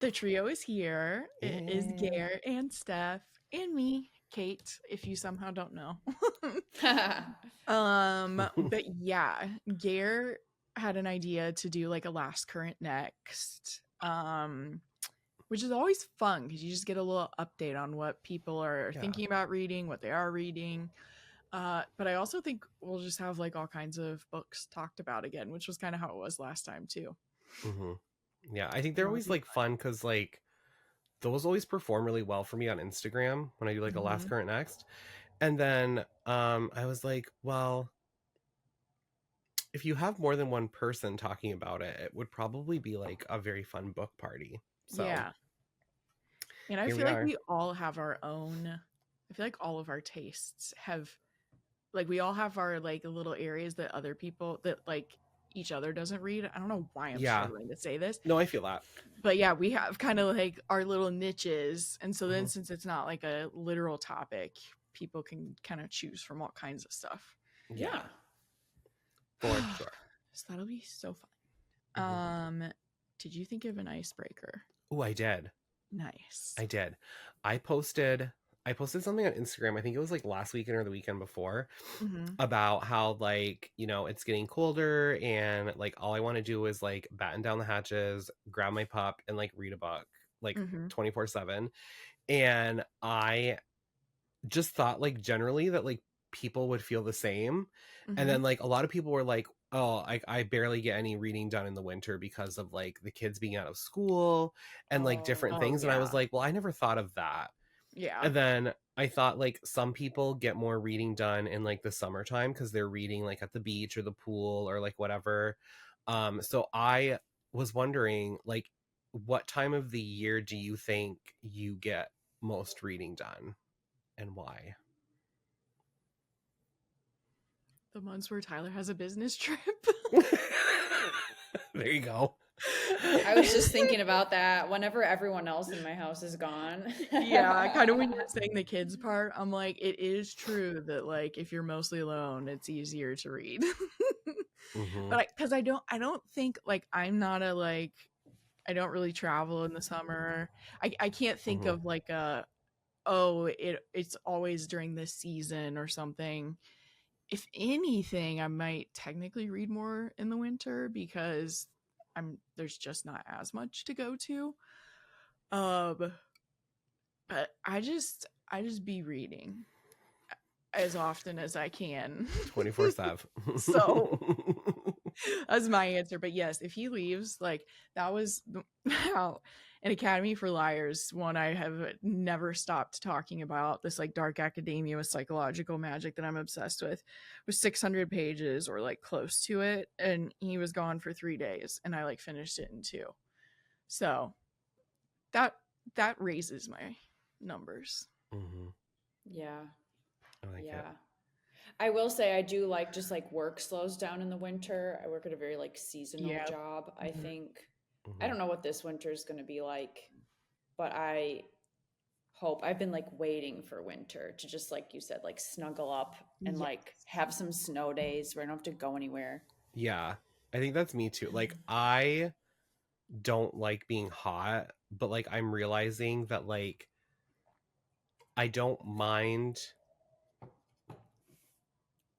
The trio is here. It is Yeah. Gare and Steph and me, Kate, if you somehow don't know. But yeah, Gare had an idea to do like a last current next. Which is always fun because you just get a little update on what people are Yeah. thinking about reading, what they are reading. But I also think we'll just have like all kinds of books talked about again, which was kind of how it was last time too. hmm Yeah. I think they're That'll always be like fun because like those always perform really well for me on Instagram when I do like a last fun. current next. And then I was like, well, if you have more than one person talking about it, it would probably be like a very fun book party. So Yeah. And I here feel we like are. we all have our own, I feel like all of our tastes have, like, we all have our, like, little areas that other people, that, like, each other doesn't read. I don't know why I'm Yeah. struggling to say this, No, I feel that. but yeah, we have kind of like our little niches. And so then, hmm since it's not like a literal topic, people can kind of choose from all kinds of stuff. Yeah, Yeah. for sure. So that'll be so fun. hmm Did you think of an icebreaker? Oh, I did. Nice. I did. I posted I posted something on Instagram. I think it was like last weekend or the weekend before Mm-hmm. about how like, it's getting colder and like all I want to do is like batten down the hatches, grab my pup and like read a book like Mm-hmm. 24/7. And I just thought like generally that like people would feel the same. And Mm-hmm. then like a lot of people were like, oh, I barely get any reading done in the winter because of like the kids being out of school and like different Oh, things. And I was yeah. like, well, I never thought of that. Yeah. And then I thought like some people get more reading done in like the summertime because they're reading like at the beach or the pool or like whatever. So I was wondering like what time of the year do you think you get most reading done and why? The months where Tyler has a business trip. There you go. I was just thinking about that whenever everyone else in my house is gone. Yeah, kind of when you were saying the kids part, I'm like, it is true that like if you're mostly alone, it's easier to read. hmm But because I don't think like I'm not a like I don't really travel in the summer. I can't think hmm of like a oh it's always during this season or something. If anything, I might technically read more in the winter because there's just not as much to go to. Um, but I just be reading as often as I can. 24/7. So that's my answer. But yes, if he leaves, like that was how an Academy for Liars one I have never stopped talking about. This like dark academia with psychological magic that I'm obsessed with was 600 pages or like close to it, and he was gone for 3 days, and I like finished it in 2. So that that raises my numbers. hmm Yeah. I like it. Yeah. I will say I do like just like work slows down in the winter. I work at a very like seasonal Yeah. job. I Mhm. think I hmm don't know what this winter is going to be like, but I hope I've been like waiting for winter to just like you said like snuggle up and Yeah. like have some snow days where I don't have to go anywhere. Yeah, I think that's me too. Like I don't like being hot, but like I'm realizing that like I don't mind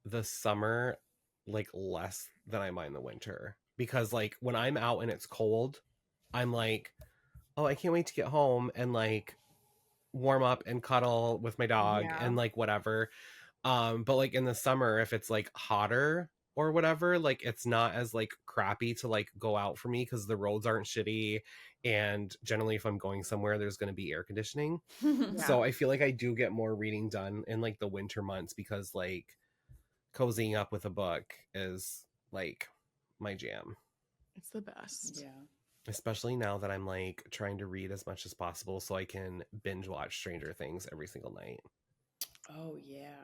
the summer like less than I mind the winter because like when I'm out and it's cold, I'm like, "Oh, I can't wait to get home and like warm up and cuddle with my dog Yeah. and like whatever." But like in the summer if it's like hotter or whatever, like it's not as like crappy to like go out for me because the roads aren't shitty and generally if I'm going somewhere there's going to be air conditioning. Yeah. So I feel like I do get more reading done in like the winter months because like cozying up with a book is like my jam, It's the best. Yeah. especially now that I'm like trying to read as much as possible so I can binge watch Stranger Things every single night. Oh yeah.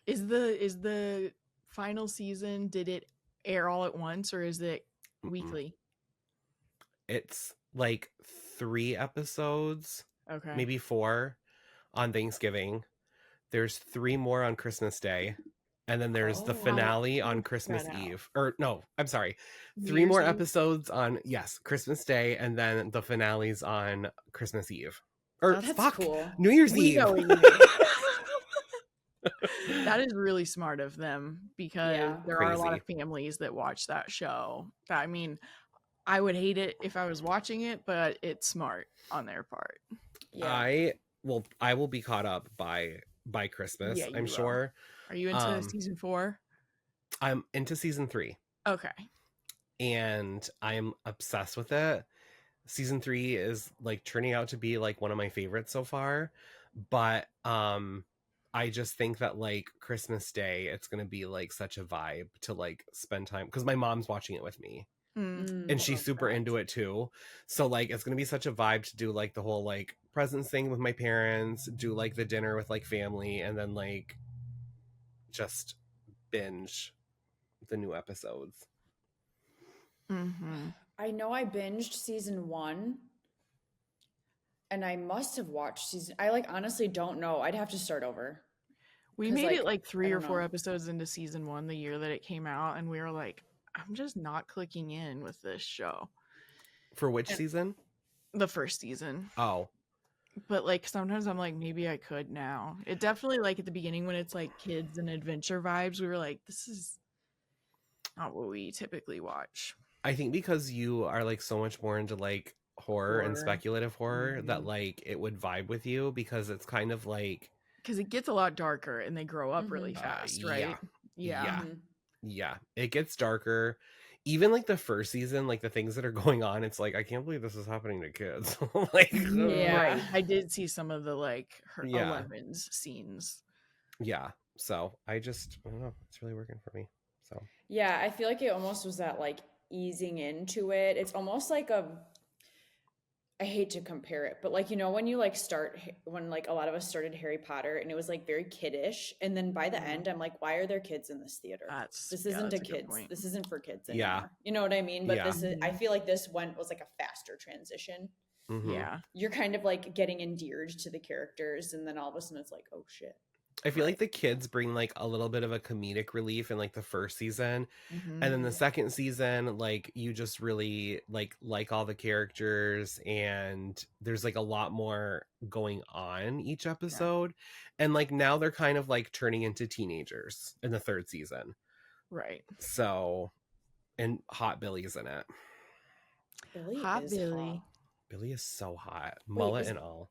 Is the final season, did it air all at once or is it Mm-mm. weekly? It's like 3 episodes, Okay. maybe 4 on Thanksgiving. There's 3 more on Christmas Day, And then there's the Oh. finale on Spread Christmas out. Eve. Or no, I'm sorry. New 3 Year's more Eve? episodes on, yes, Christmas Day, and then the finale's on Christmas Eve. Or That's fuck, cool. New Year's We Eve. know what you mean. That is really smart of them because Yeah. there are a lot Crazy. of families that watch that show. I mean, I would hate it if I was watching it, but it's smart on their part. Yeah. I will be caught up by Christmas, Yeah, I'm you will. sure. Are you into season 4? I'm into season 3, Okay. and I'm obsessed with it. Season 3 is like turning out to be like one of my favorites so far, but I just think that like Christmas Day, it's gonna be like such a vibe to like spend time, because my mom's watching it with me and she's super into it too. So like it's gonna be such a vibe to do like the whole like presents thing with my parents, do like the dinner with like family, and then like just binge the new episodes. Mm-hmm. I know I binged season 1 and I must have watched season. I like honestly don't know. I'd have to start over. We 'Cause, made like, it like 3 I or don't 4 know. episodes into season 1 the year that it came out, and we were like, I'm just not clicking in with this show. For which And- season? The first season. Oh, But like sometimes I'm like, maybe I could now. It definitely, like at the beginning when it's like kids and adventure vibes, we were like, this is not what we typically watch. I think because you are like so much more into like horror and Horror. speculative horror that Mhm. like it would vibe with you, because it's kind of like Because it gets a lot darker and they grow up really Mhm. fast, yeah. right? Yeah. Mhm. Yeah, it gets darker. Even like the first season, like the things that are going on, it's like I can't believe this is happening to kids. Like Yeah. Right. I did see some of the like her Yeah. 11's scenes. Yeah. So I don't know, it's really working for me. So Yeah, I feel like it almost was that like easing into it. It's almost like I hate to compare it, but like when you like when like a lot of us started Harry Potter and it was like very kiddish, and then by the Mhm. end I'm like, why are there kids in this theater? This isn't that's a a good kids. point. This isn't for kids Yeah. anymore. You know what I mean? But Yeah. this is I feel like this one was like a faster transition. mhm. Yeah. You're kind of like getting endeared to the characters, and then all of a sudden it's like, oh shit. I feel like the kids bring like a little bit of a comedic relief in like the first season. Mhm. And then the second season, like you just really like all the characters, and there's like a lot more going on each episode. And like now they're kind of like turning into teenagers in the third season. Right. So, and Hot Billy's in it. Billy Hot is Billy. hot. Billy is so hot, mullet is- and all.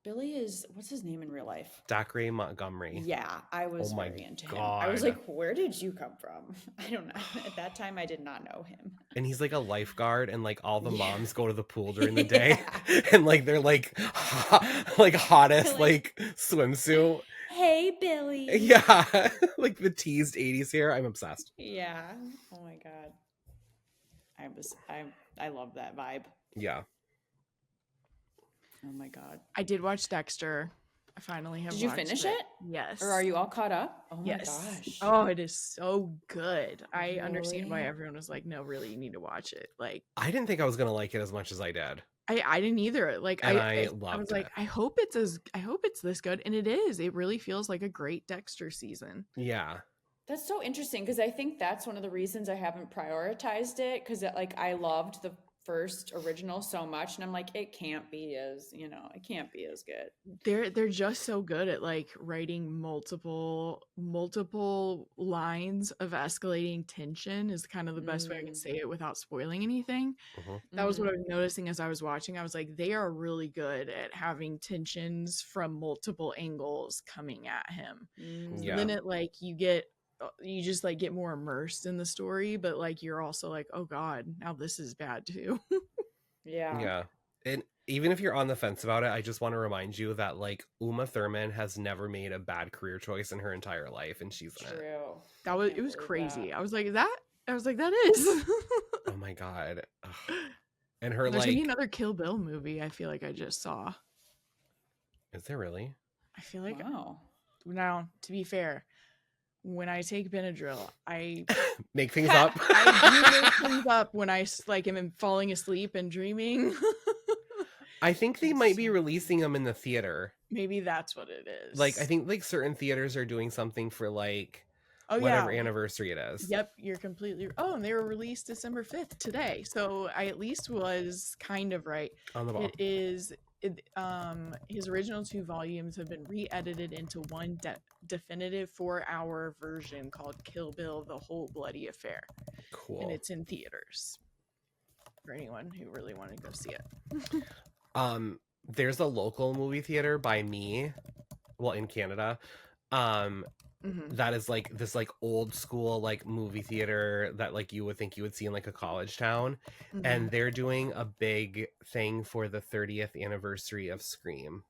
Billy is what's his name in real life? Dacre Montgomery. Yeah, I was Oh my very into him. I was God. like, where did you come from? I don't know. At that time, I did not know him. And he's like a lifeguard, and like all the Yeah. moms go to the pool during the day, and like they're like hottest like swimsuit. Hey, Billy. Yeah, like the teased 80s hair. I'm obsessed. Yeah. Oh my god. I love that vibe. Yeah. Oh my god. I did watch Dexter. I finally have Did you watched finish it? Yes. Or are you all caught up? Oh my Yes. gosh. Oh, it is so good. I understand why Really? everyone was like, no, really, you need to watch it. Like, I didn't think I was gonna like it as much as I did. I didn't either. Like, And I I loved was like, it. I hope it's this good, and it is. It really feels like a great Dexter season. Yeah. That's so interesting because I think that's one of the reasons I haven't prioritized it, because like I loved the first original so much, and I'm like, it can't be as good. They're just so good at like writing multiple lines of escalating tension is kind of the best way I can say it without spoiling anything. Mhm. That was what I was noticing as I was watching. I was like, they are really good at having tensions from multiple angles coming at him. Mm. Yeah. Then it like you just like get more immersed in the story, but like you're also like, oh god, now this is bad too. Yeah. Yeah. And even if you're on the fence about it, I just want to remind you that like Uma Thurman has never made a bad career choice in her entire life, and she's in it. True. It was believe crazy. that. I was like, that is. Oh my god. Ugh. And her There's gonna be like, another Kill Bill movie. I feel like I just saw. is there really? I feel like Wow. now, to be fair, when I take Benadryl, I Make things up. I do make things up when I like am falling asleep and dreaming. I think they might be releasing them in the theater. Maybe that's what it is. Like I think like certain theaters are doing something for like Oh whatever yeah. anniversary it is. Yep, you're completely. Oh, and they were released December 5th today. So I at least was kind of right. On the ball. It is his original 2 volumes have been re-edited into one definitive 4-hour version called Kill Bill: The Whole Bloody Affair. Cool. And it's in theaters for anyone who really wanted to go see it. There's a local movie theater by me, well, in Canada, that is like this like old school like movie theater that like you would think you would see in like a college town, and they're doing a big thing for the 30th anniversary of Scream.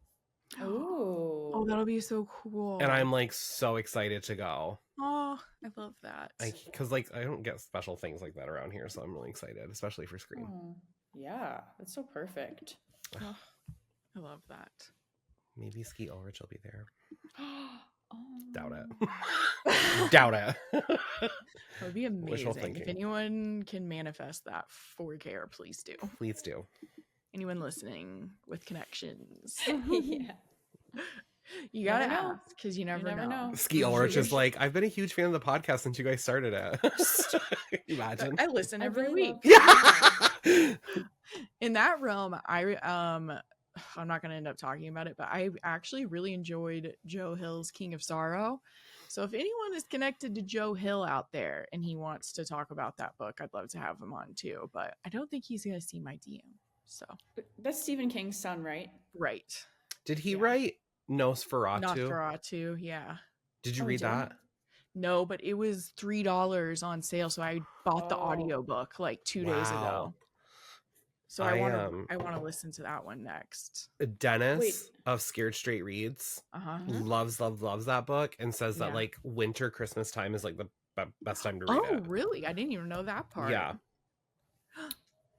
Oh, that'll be so cool. And I'm like so excited to go. Oh, I love that. Because like I don't get special things like that around here, so I'm really excited, especially for Scream. Oh, yeah, that's so perfect. Oh, I love that. Maybe Skeet Ulrich will be there. Oh. Doubt it. Doubt it. That would be Wishful amazing. thinking. If anyone can manifest that for Gare, please do. Please do. Anyone listening with connections. Yeah. You gotta Never know. ask, because you never know. Skeet Ulrich is like, I've been a huge fan of the podcast since you guys started it. Imagine. I listen every really week. Yeah. In that realm, I'm not going to end up talking about it, but I actually really enjoyed Joe Hill's King of Sorrow. So if anyone is connected to Joe Hill out there and he wants to talk about that book, I'd love to have him on too. But I don't think he's going to see my DM. So That's Stephen King's son, right? right. Did he write Nosferatu? Nosferatu, yeah. Did you read that? No, but it was $3 on sale, so I bought the audiobook like 2 days ago. So I want to listen to that one next. Dennis of Scared Straight Reads loves that book and says that like winter Christmas time is like the best time to read it. Oh, really? I didn't even know that part. Yeah.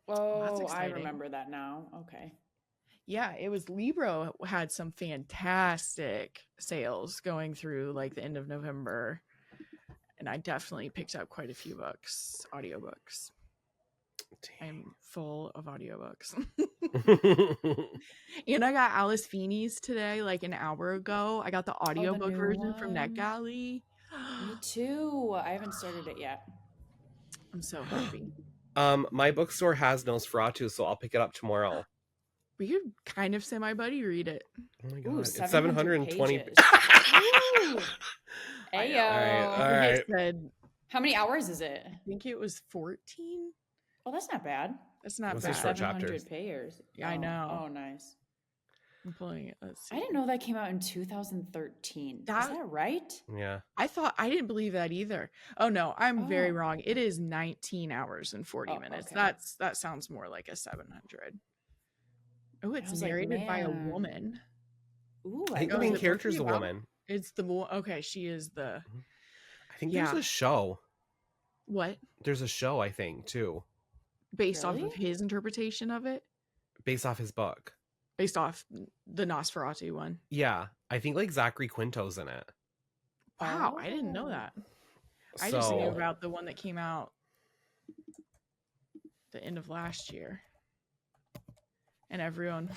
Oh, I remember that now. Okay. Yeah, it was Libro had some fantastic sales going through like the end of November. And I definitely picked up quite a few books, audiobooks. I'm full of audiobooks. And I got Alice Feeney's today, like an hour ago. I got the audiobook version from NetGalley. Me too. I haven't started it yet. I'm so happy. My bookstore has Nosferatu, so I'll pick it up tomorrow. We could kind of say my buddy read it. Oh my god. Ooh, it's 720 pages. Ayo. All right. Said, how many hours is it? I think it was 14. Oh, that's not bad. That's not Those bad. are short 700 chapters. pages. Yeah, I know. Oh, nice. I'm pulling it. Let's see. I didn't know that came out in 2013. Is that right? Yeah. I didn't believe that either. Oh no, I'm very wrong. It is 19 hours and 40 minutes. Okay. That sounds more like a 700. Oh, it's was like, narrated by a man. woman. Ooh, I think the main character is a woman. It's the okay, she is the I think there's a show. What? There's a show, I think, too. Based off of his interpretation of it? Based off his book. Based off the Nosferatu one. Yeah. I think like Zachary Quinto's in it. Wow, I didn't know that. I just knew about the one that came out the end of last year. And everyone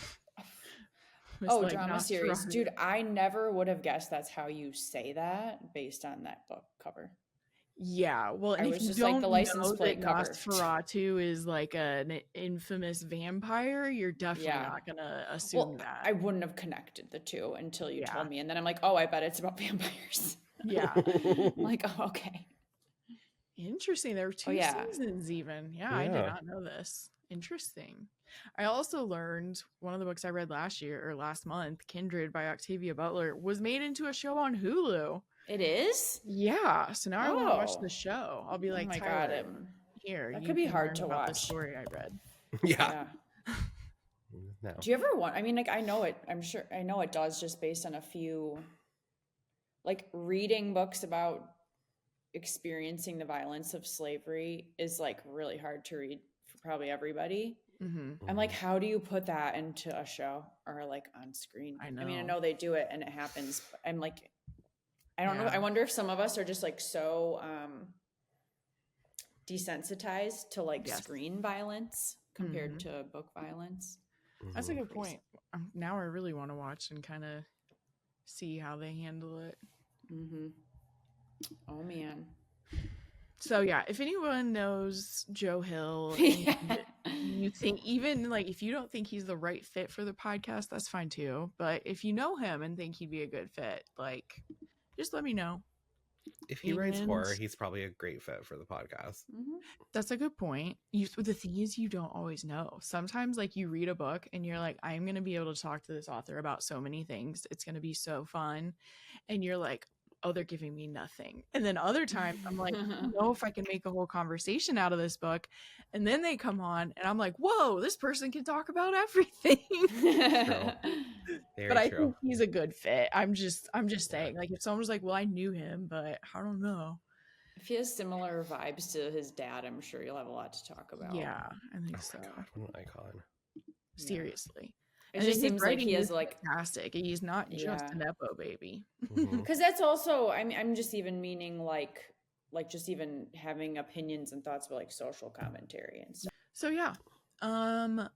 was like, drama series. Dude, I never would have guessed that's how you say that based on that book cover. Yeah, well, and if you don't like the license plate cover. Nosferatu is like an infamous vampire, you're definitely not gonna assume that. I wouldn't have connected the two until you told me, and then I'm like, oh, I bet it's about vampires. Yeah. I'm like, oh, okay. Interesting. There were 2 seasons even. Yeah, I did not know this. Interesting. I also learned one of the books I read last month, Kindred by Octavia Butler, was made into a show on Hulu. It is? Yeah. So now I want to watch the show. I'll be like, oh my Tyler, God, here. That could be hard to watch. The story I read. Yeah. No. Do you ever want? I mean, like, I know it. I'm sure I know it does, just based on a few. Like, reading books about experiencing the violence of slavery is like really hard to read for probably everybody. Mm-hmm. I'm like, how do you put that into a show or like on screen? I know. I mean, I know they do it and it happens. But I'm like, I don't know. I wonder if some of us are just like so desensitized to like screen violence compared to book violence. That's a good point. Now I really want to watch and kind of see how they handle it. Mm-hmm. Oh man. So yeah, if anyone knows Joe Hill Yeah. and you think, even like if you don't think he's the right fit for the podcast, that's fine too. But if you know him and think he'd be a good fit, like just let me know. If he writes And horror, he's probably a great fit for the podcast. that's a good point. The thing is, you don't always know. Sometimes like you read a book and you're like, I'm going to be able to talk to this author about so many things. It's going to be so fun. And you're like, oh, they're giving me nothing. And then other times I'm like, I don't know if I can make a whole conversation out of this book. And then they come on and I'm like, whoa, this person can talk about everything. True. But I true. think he's a good fit. I'm just saying, like, if someone was like, well, I knew him, but I don't know. If he has similar vibes to his dad, I'm sure you'll have a lot to talk about. Yeah, I think Oh so. my God, what an icon. Seriously. It just seems like he has like fantastic. He's not just a Nepo baby. Because that's also, I'm just even meaning like just even having opinions and thoughts about like social commentary and stuff. So yeah, I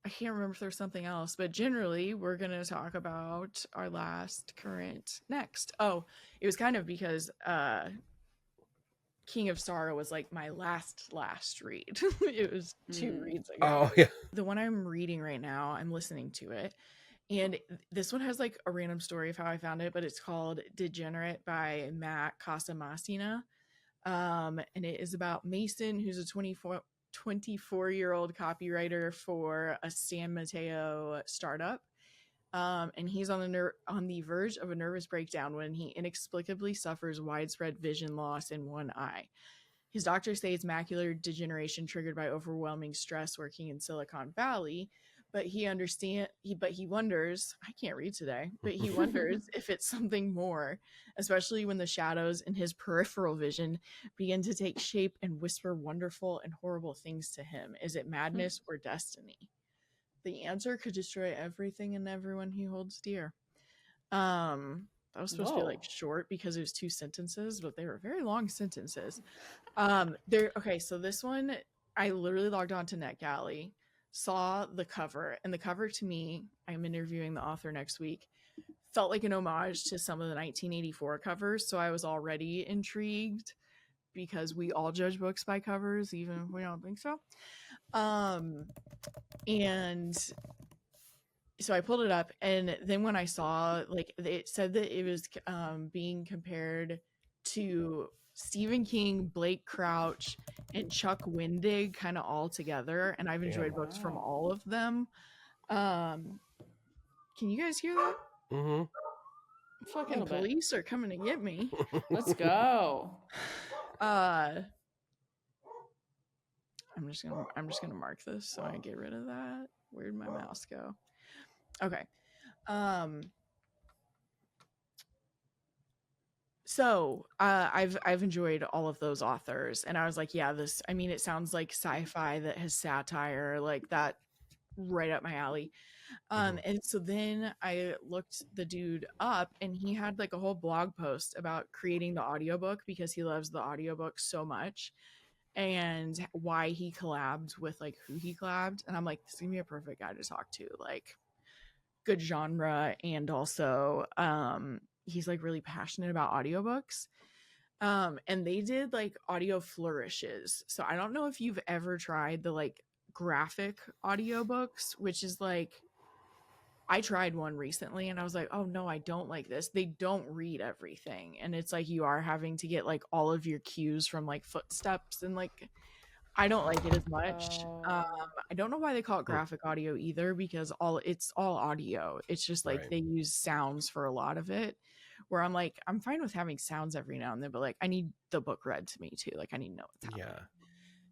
can't remember if there's something else, but generally we're gonna talk about our last current next. Oh, it was kind of because King of Sorrow was like my last read. It was 2 reads ago. Oh yeah. The one I'm reading right now, I'm listening to it, and this one has like a random story of how I found it, but it's called Degenerate by Matt Casamassina. And it is about Mason, who's a 24-year-old copywriter for a San Mateo startup. And he's on the verge of a nervous breakdown when he inexplicably suffers widespread vision loss in one eye. His doctors say it's macular degeneration triggered by overwhelming stress working in Silicon Valley, but he wonders, I can't read today, but he wonders if it's something more, especially when the shadows in his peripheral vision begin to take shape and whisper wonderful and horrible things to him. Is it madness or destiny? The answer could destroy everything and everyone he holds dear. That was supposed to be like short because it was 2 sentences, but they were very long sentences. Okay, so this one, I literally logged on to NetGalley, saw the cover, and the cover to me, I'm interviewing the author next week, felt like an homage to some of the 1984 covers, so I was already intrigued because we all judge books by covers, even if we don't think so. And so I pulled it up, and then when I saw, like, it said that it was being compared to Stephen King, Blake Crouch, and Chuck Wendig kind of all together, and I've enjoyed books from all of them. Can you guys hear that? Fucking police are coming to get me. Let's go. I'm just gonna mark this so I get rid of that. Where'd my mouse go? Okay. So I've enjoyed all of those authors, and I was like, yeah, it sounds like sci-fi that has satire, like that, right up my alley. And so then I looked the dude up, and he had like a whole blog post about creating the audiobook because he loves the audiobook so much, and why he collabed with like who he collabed. And I'm like, this is gonna be a perfect guy to talk to, like, good genre, and also he's like really passionate about audiobooks. And they did like audio flourishes. So I don't know if you've ever tried the like graphic audiobooks, which is like, I tried one recently and I was like, oh no, I don't like this. They don't read everything, and it's like you are having to get like all of your cues from like footsteps, and like I don't like it as much. I don't know why they call it graphic audio either, because it's all audio. It's just like they use sounds for a lot of it, where I'm like, I'm fine with having sounds every now and then, but like I need the book read to me too. Like I need to know what's happening. Yeah.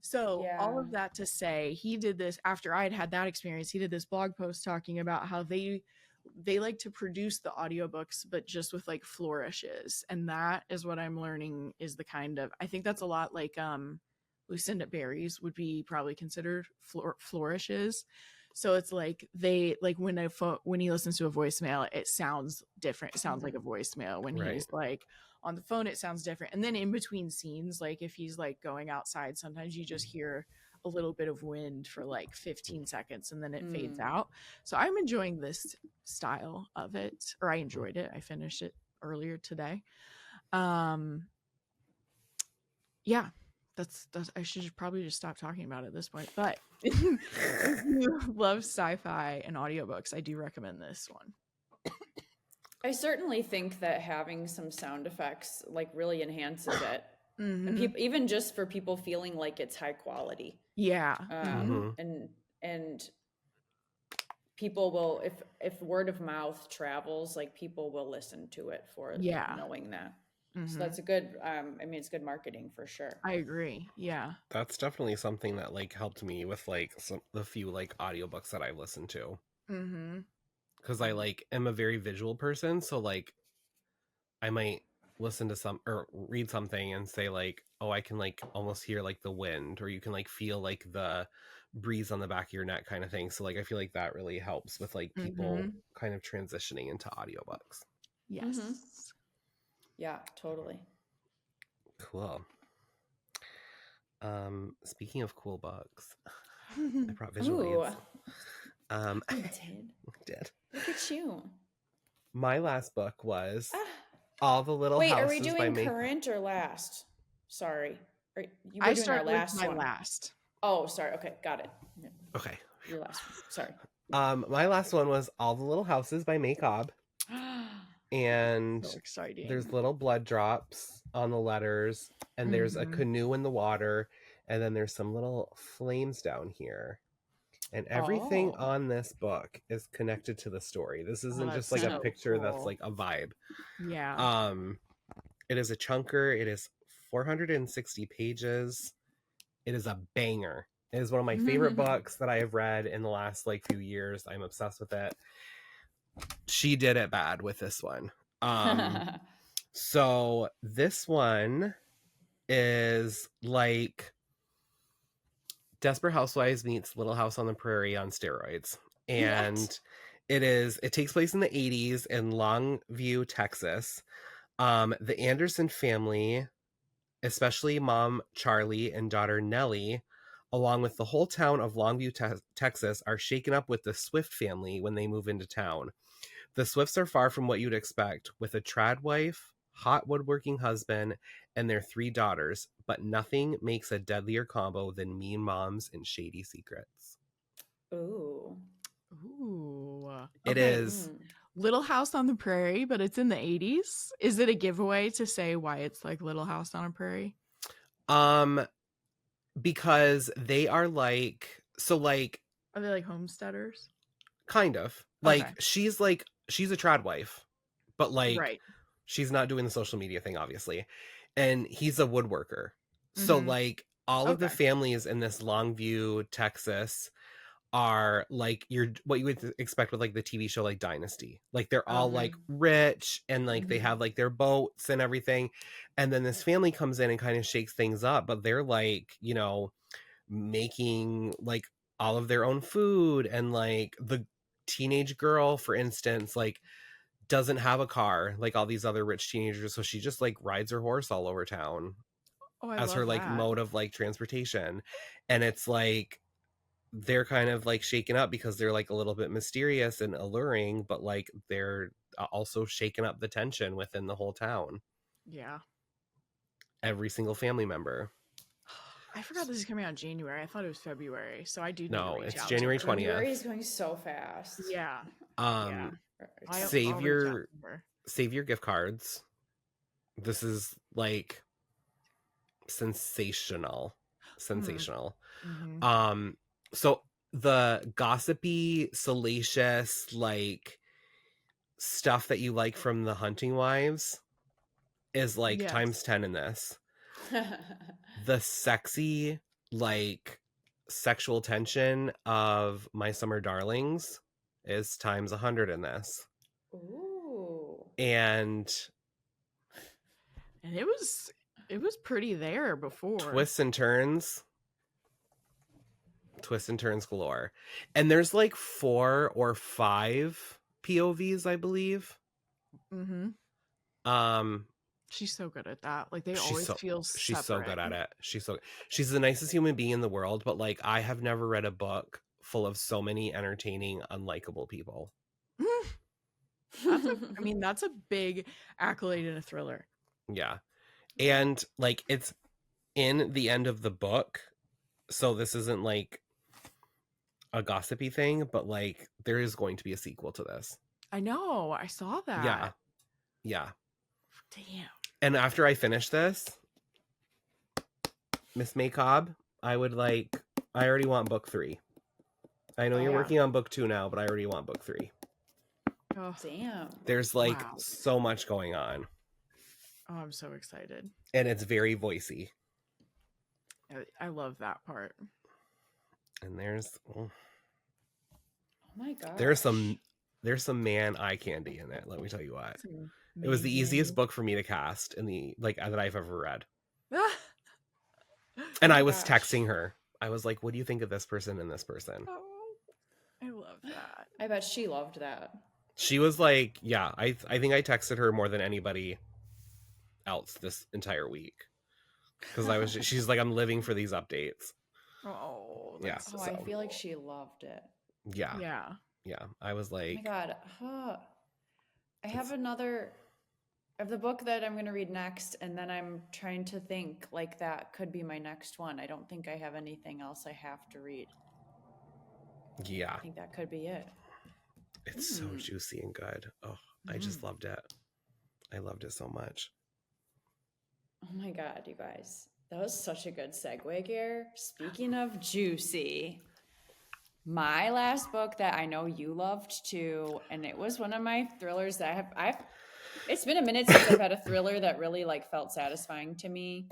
So all of that to say, he did this after I had that experience. He did this blog post talking about how they like to produce the audiobooks, but just with like flourishes. And that is what I'm learning is the kind of, I think that's a lot like Lucinda Berry's would be probably considered flourishes. So it's like they like when he listens to a voicemail, it sounds different. It sounds like a voicemail. When he's like on the phone, it sounds different. And then in between scenes, like if he's like going outside, sometimes you just hear a little bit of wind for like 15 seconds and then it fades out. So I'm enjoying this style of it, or I enjoyed it. I finished it earlier today. Um, yeah, that's I should probably just stop talking about it at this point. But if you love sci-fi and audiobooks, I do recommend this one. I certainly think that having some sound effects like really enhances it. And Mm-hmm. people, even just for people feeling like it's high quality. Yeah. And people will, if word of mouth travels, like people will listen to it for Yeah. knowing that. Mm-hmm. So that's a good, I mean, it's good marketing for sure. I agree. Yeah. That's definitely something that like helped me with like the few like audiobooks that I've listened to. Mm-hmm. Because I like am a very visual person, so like I might listen to some or read something and say like, oh, I can like almost hear like the wind, or you can like feel like the breeze on the back of your neck kind of thing. So like I feel like that really helps with like people kind of transitioning into audiobooks. Yes. Yeah, totally. Cool. Speaking of cool books, I brought visual aids. I did. Look at you. My last book was All the Little Wait, Houses. are we doing current or last? Sorry. You were I doing start our last with my one. last. Oh, sorry. Okay, got it. Okay. Your last one. Sorry. My last one was All the Little Houses by May Cobb. And so exciting. There's little blood drops on the letters, and there's a canoe in the water, and then there's some little flames down here. And everything on this book is connected to the story. This isn't just like a picture that's like a vibe. Yeah. It is a chunker. It is 460 pages. It is a banger. It is one of my favorite books that I have read in the last like few years. I'm obsessed with it. She did it bad with this one. So this one is like Desperate Housewives meets Little House on the Prairie on steroids. And it takes place in the 80s in Longview, Texas. The Anderson family, especially mom Charlie and daughter Nellie, along with the whole town of Longview, Texas, are shaken up with the Swift family when they move into town. The Swifts are far from what you'd expect, with a trad wife, hot woodworking husband, and their 3 daughters, but nothing makes a deadlier combo than mean moms and shady secrets. Ooh. It is Little House on the Prairie, but it's in the 80s. Is it a giveaway to say why it's like Little House on a Prairie? Because they are like, so like, are they like homesteaders? Kind of. Like she's a trad wife, but like she's not doing the social media thing, obviously. And he's a woodworker. So like all of the families in this Longview, Texas are like what you would expect with like the TV show like Dynasty. Like they're all like rich and like they have like their boats and everything. And then this family comes in and kind of shakes things up, but they're like, you know, making like all of their own food, and like the teenage girl, for instance, like doesn't have a car like all these other rich teenagers, so she just like rides her horse all over town as her like mode of like transportation. And it's like they're kind of like shaken up because they're like a little bit mysterious and alluring, but like they're also shaking up the tension within the whole town. Every single family member. I forgot this is coming out in January. I thought it was February, so I do need to reach it's out. January 20th. January is going so fast. Save your gift cards. This is like sensational. So the gossipy, salacious, like stuff that you like from the Hunting Wives is like times 10 in this. The sexy, like sexual tension of My Summer Darlings is times 100 in this. Ooh. And it was pretty there before. Twists and turns galore. And there's like 4 or 5 POVs, I believe. She's so good at that. Like they always feel separate. She's so good at it. She's the nicest human being in the world, but like I have never read a book full of so many entertaining, unlikable people. That's a big accolade in a thriller. Yeah. And like it's in the end of the book, so this isn't like a gossipy thing, but like there is going to be a sequel to this. I know. I saw that. Yeah. Yeah. Damn. And after I finish this, Miss Maycobb, I already want book 3. I know you're yeah. working on book 2 now, but I already want book 3. Oh, Damn. There's like Wow. so much going on. oh, I'm so excited. And it's very voicey. I love that part. And there's Oh my god. there's some man eye candy in it, let me tell you what. It's It was the easiest amazing. book for me to cast in the that I've ever read. Oh And my I was gosh. texting her. I was like, what do you think of this person and this person? Oh, I love that. I bet she loved that. She was like, yeah, I think I texted her more than anybody else this entire week. Because she's like, I'm living for these updates. Oh, Yeah, that's Oh, so I feel like cool. she loved it. Yeah. Yeah. I was Oh my like, god. I have another of the book that I'm going to read next, and then I'm trying to think like that could be my next one. I don't think I have anything else I have to read. yeah, I think that could be it. it's so juicy and good. Oh, I just loved it. I loved it so much. Oh my god, you guys. That was such a good segue, Gare. Speaking of juicy, my last book that I know you loved too, and it was one of my thrillers that I've it's been a minute since I've had a thriller that really like felt satisfying to me.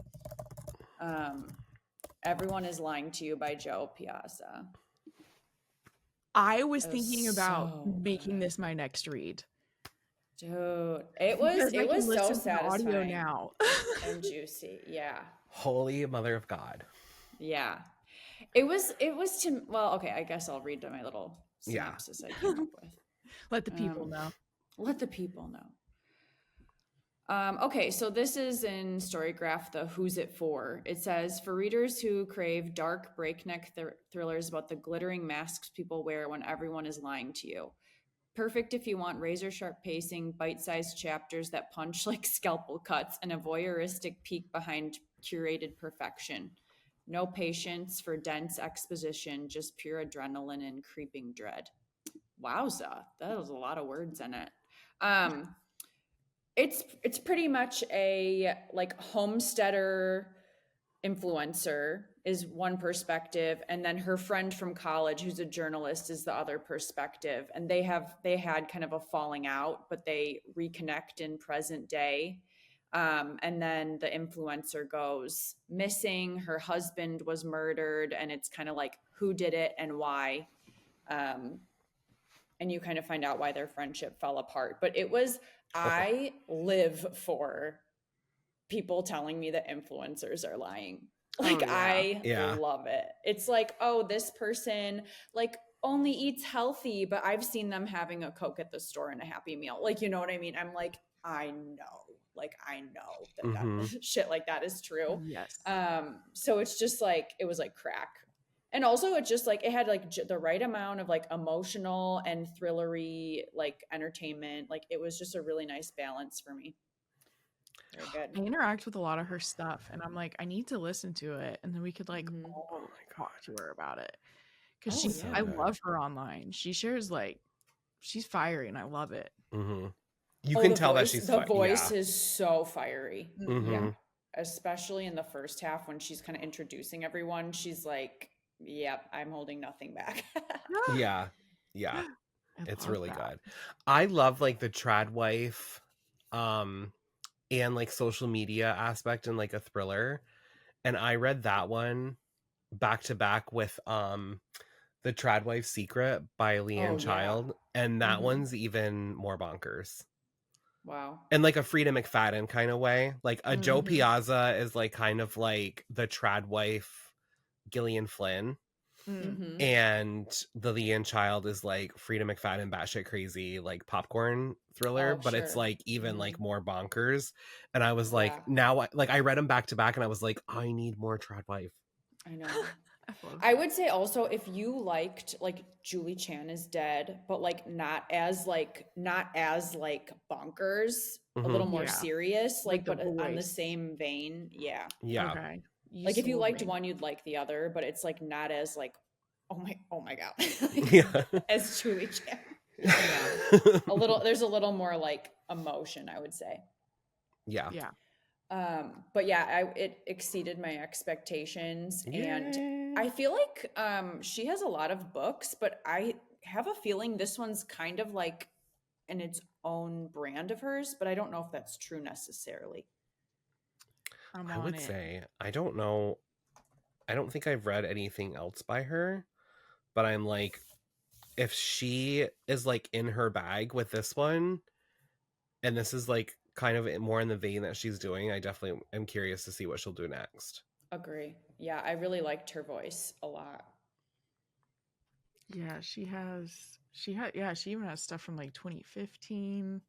Everyone is Lying to You by Joe Piazza. I was It was thinking about so making good. this my next read. Dude, Because I it can was so listen to the audio satisfying now. and juicy. Yeah. Holy Mother of God. Yeah. It was to, well, okay, I guess I'll read my little Yeah. synopsis I came up with. Let the people know. Let the people know. Okay, so this is in Storygraph, the Who's It For. It says, for readers who crave dark, breakneck thrillers about the glittering masks people wear when everyone is lying to you. Perfect if you want razor-sharp pacing, bite-sized chapters that punch like scalpel cuts, and a voyeuristic peek behind curated perfection. No patience for dense exposition, just pure adrenaline and creeping dread. Wowza, that was a lot of words in it. It's pretty much a like homesteader influencer is one perspective, and then her friend from college who's a journalist is the other perspective, and they had kind of a falling out, but they reconnect in present day. And then the influencer goes missing, her husband was murdered, and it's kind of like who did it and why. And you kind of find out why their friendship fell apart. But it was, I live for people telling me that influencers are lying. Like, I love it. It's like, oh, this person like only eats healthy, but I've seen them having a Coke at the store and a Happy Meal. Like, you know what I mean? I'm like, I know that shit like that is true. Yes. So it's just like, it was like crack. And also it just like, it had like the right amount of like emotional and thrillery, like entertainment. Like it was just a really nice balance for me. Very good. I interact with a lot of her stuff, and I'm like, I need to listen to it, and then we could like all talk to her about it. Because I love her online. She shares like, she's fiery, and I love it. You can tell that she's the voice is so fiery. Yeah, especially in the first half when she's kind of introducing everyone. She's like, "Yep, I'm holding nothing back." Yeah, it's really good. I love like the trad wife, and like social media aspect in like a thriller, and I read that one back to back with the Trad Wife Secret by Leanne Child, and that one's even more bonkers. Wow. And like a Frida McFadden kind of way. Like a Joe Piazza is like kind of like the Trad Wife Gillian Flynn. And the Leanne Child is like Frida McFadden batshit crazy like popcorn thriller, but it's like even like more bonkers. And I was like, now I read them back to back, and I was like, I need more Trad Wife. I know. love I that. would say also if you liked like Julie Chan is Dead, but like not as like bonkers, a little Mhm. more Yeah, serious, like like The but on the Voice. same vein, yeah. Yeah. Okay, you Like if you sold liked me. one, you'd like the other, but it's like not as like oh my god, Yeah. as Julie Chan. Yeah, There's a little more like emotion, I would say. Yeah. yeah. But yeah, it exceeded my expectations, and Yay. I feel like she has a lot of books, but I have a feeling this one's kind of like in its own brand of hers, but I don't know if that's true necessarily. I'm I on would it. say I don't know. I don't think I've read anything else by her, but I'm like, if she is like in her bag with this one, and this is like kind of more in the vein that she's doing, I definitely am curious to see what she'll do next. Agree. Yeah, I really liked her voice a lot. Yeah, she even has stuff from like 2015.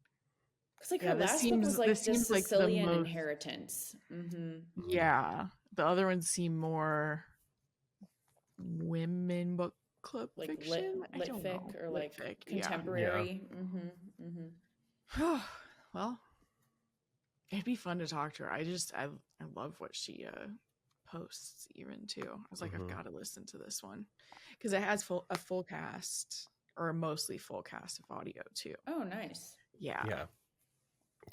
Because like her Yeah, last book was this like the seems like the Sicilian most. Inheritance. Mm-hmm. Yeah, the other ones seem more women book club Like fiction. I lit don't know. fic or Lit like fic. Yeah. Yeah. contemporary. Mm-hmm. Mm-hmm. Well, it'd be fun to talk to her. I love what she posts even too. I was like, I've Hmm. got to listen to this one because it has a full cast or a mostly full cast of audio too. Oh, nice. Yeah. Yeah.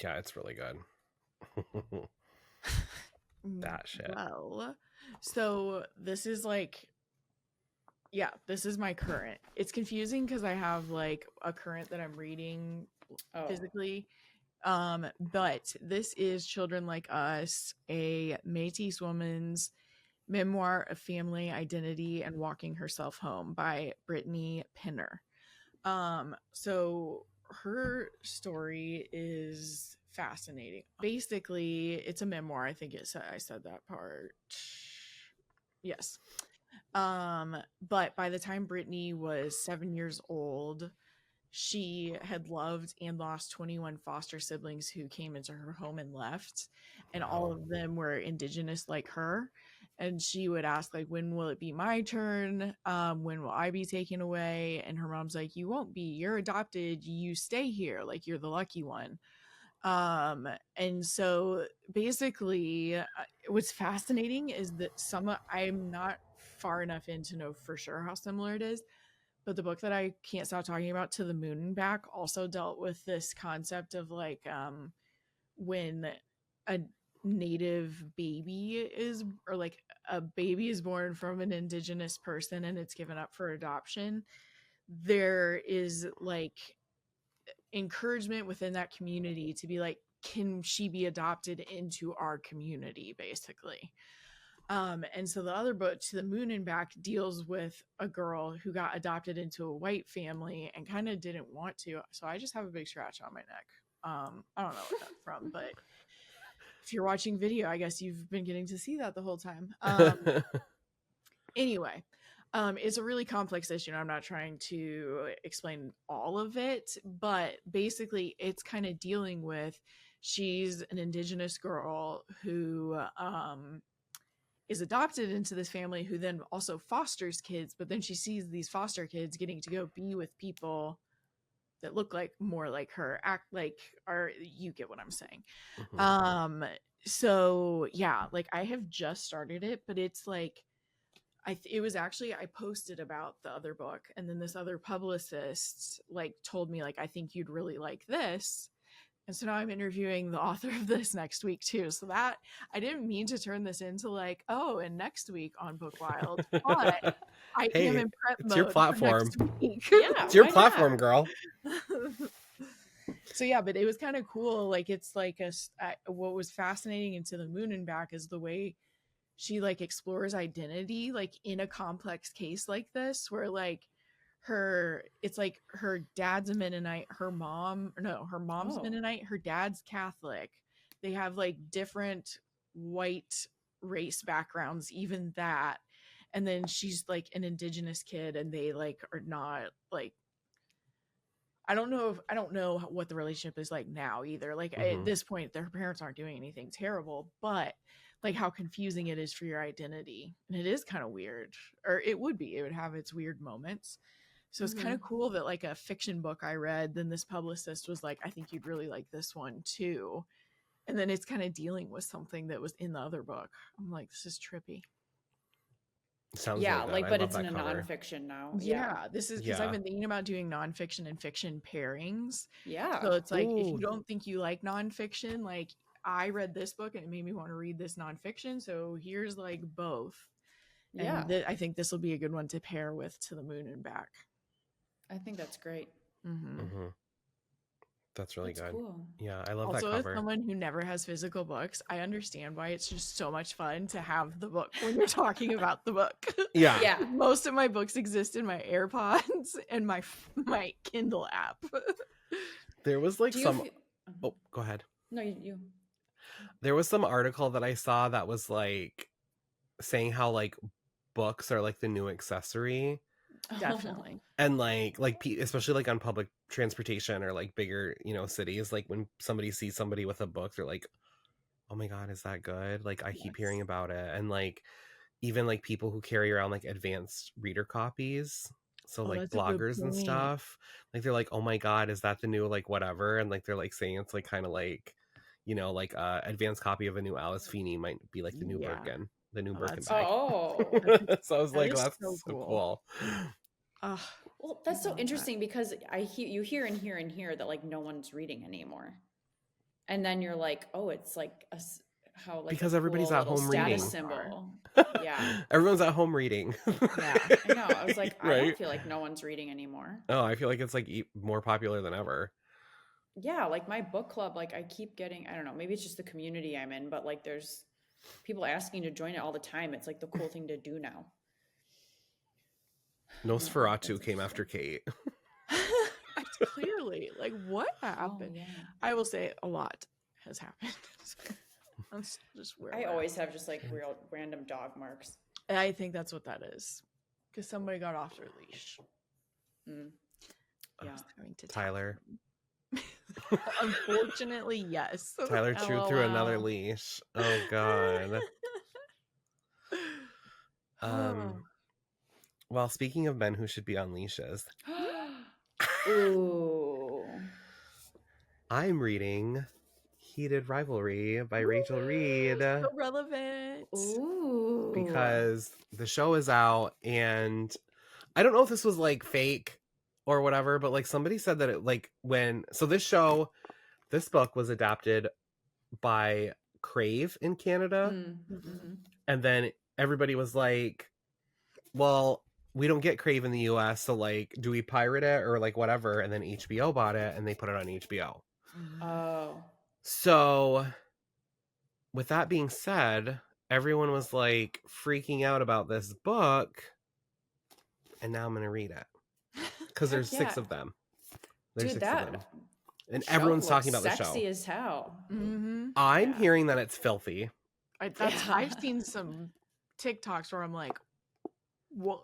Yeah, it's really good. That shit. Well, so this is like, yeah, this is my current. It's confusing because I have like a current that I'm reading Oh, physically. But this is Children Like Us, a Métis woman's memoir of family identity and walking herself home by Brittany Pinner. So her story is fascinating. Basically, it's a memoir. I think I said that part. Yes. But by the time Brittany was 7 years old, she had loved and lost 21 foster siblings who came into her home and left, and all Wow. of them were indigenous like her. And she would ask, like, when will it be my turn? When will I be taken away? And her mom's like, you won't be, you're adopted, you stay here, like you're the lucky one. And so basically, what's fascinating is that I'm not far enough in to know for sure how similar it is, but the book that I can't stop talking about, To the Moon and Back, also dealt with this concept of like when a native baby is, or like a baby is born from an indigenous person and it's given up for adoption, there is like encouragement within that community to be like, can she be adopted into our community, basically. And so the other book, To the Moon and Back, deals with a girl who got adopted into a white family and kind of didn't want to. So I just have a big scratch on my neck. I don't know what that's from, but if you're watching video, I guess you've been getting to see that the whole time. Anyway, it's a really complex issue, and I'm not trying to explain all of it, but basically, it's kind of dealing with, she's an indigenous girl who is adopted into this family who then also fosters kids, but then she sees these foster kids getting to go be with people that look like more like her, act like, or you get what I'm saying. Mhm. So yeah, like I have just started it, but it's like it was actually, I posted about the other book, and then this other publicist like told me like, I think you'd really like this. And so now I'm interviewing the author of this next week too. So that, I didn't mean to turn this into like, oh, and next week on Bookwild, but I am Hey, in prep it's your mode for platform. next week. yeah. It's your Why not? platform, girl. So yeah, but it was kind of cool. Like it's like what was fascinating in To the Moon and Back is the way she like explores identity, like in a complex case like this, where like it's like her dad's a Mennonite, her mom's Oh, Mennonite, her dad's Catholic. They have like different white race backgrounds, even that. And then she's like an indigenous kid, and they like are not like, I don't know what the relationship is like now either. Like at Hmm. this point, their parents aren't doing anything terrible, but like how confusing it is for your identity. And it is kind of weird, or it would have its weird moments. So it's kind of cool that like a fiction book I read, then this publicist was like, I think you'd really like this one too. And then it's kind of dealing with something that was in the other book. I'm like, this is trippy. Sounds Yeah, really good. like, I but love it's in a that cover. nonfiction now. Yeah, this is because Yeah. I've been thinking about doing nonfiction and fiction pairings. Yeah. So it's like, if Ooh. you don't think you like nonfiction, like I read this book and it made me want to read this nonfiction. So here's like both. Yeah. And I think this will be a good one to pair with To the Moon and Back. I think that's great. That's really That's good. cool. Yeah, I love Also, that cover. as someone who never has physical books, I understand why it's just so much fun to have the book when you're talking about the book. Yeah. Yeah. Most of my books exist in my AirPods and my Kindle app. There was like Do you some fe- Oh, go ahead. No, you. There was some article that I saw that was like saying how like books are like the new accessory, Definitely. and like especially like on public transportation or like bigger, you know, cities, like when somebody sees somebody with a book, they're like, oh my god, is that good? Like I keep hearing about it. And like even like people who carry around like advanced reader copies, so like that's a good bloggers and point. stuff, like they're like, oh my god, is that the new like whatever? And like they're like saying it's like kind of like, you know, like advanced copy of a new Alice Feeney might be like the new Yeah. Birkin, the new Oh, Birkin that's- bag. Oh. So I was That like, is that's so so cool. Well, that's so love that. interesting because you hear and hear and hear that like no one's reading anymore, and then you're like, oh, it's like how like Because a everybody's cool at little home status reading. symbol. Yeah, Everyone's at home reading. Yeah. I know. I was like, I Right? don't feel like no one's reading anymore. Oh, I feel like it's like more popular than ever. Yeah, like my book club, like I keep getting, I don't know, maybe it's just the community I'm in, but like there's people asking to join it all the time. It's like the cool thing to do now. Nosferatu came after Kate. Clearly, like what happened? yeah. I will say a lot has happened. That's just where I we're at. always have just like real random dog marks. And I think that's what that is, because somebody got off their leash. Yeah. Just having to Tyler. Unfortunately, yes. Tyler chewed through another LOL. leash. Oh god. Well, speaking of men who should be on leashes, Ooh. I'm reading Heated Rivalry by Rachel Reed. So relevant. Ooh. Because the show is out, and I don't know if this was like fake or whatever, but like somebody said that it like this book was adapted by Crave in Canada, and then everybody was like, well, we don't get Crave in the US, so like, do we pirate it or like whatever? And then HBO bought it and they put it on HBO. Oh. So with that being said, everyone was like freaking out about this book, and now I'm gonna read it because there's 6 of them. There's Dude, 6 of them, and show everyone's looks talking about the show. Sexy as hell. I'm hearing that it's filthy. I've seen some TikToks where I'm like, "What?"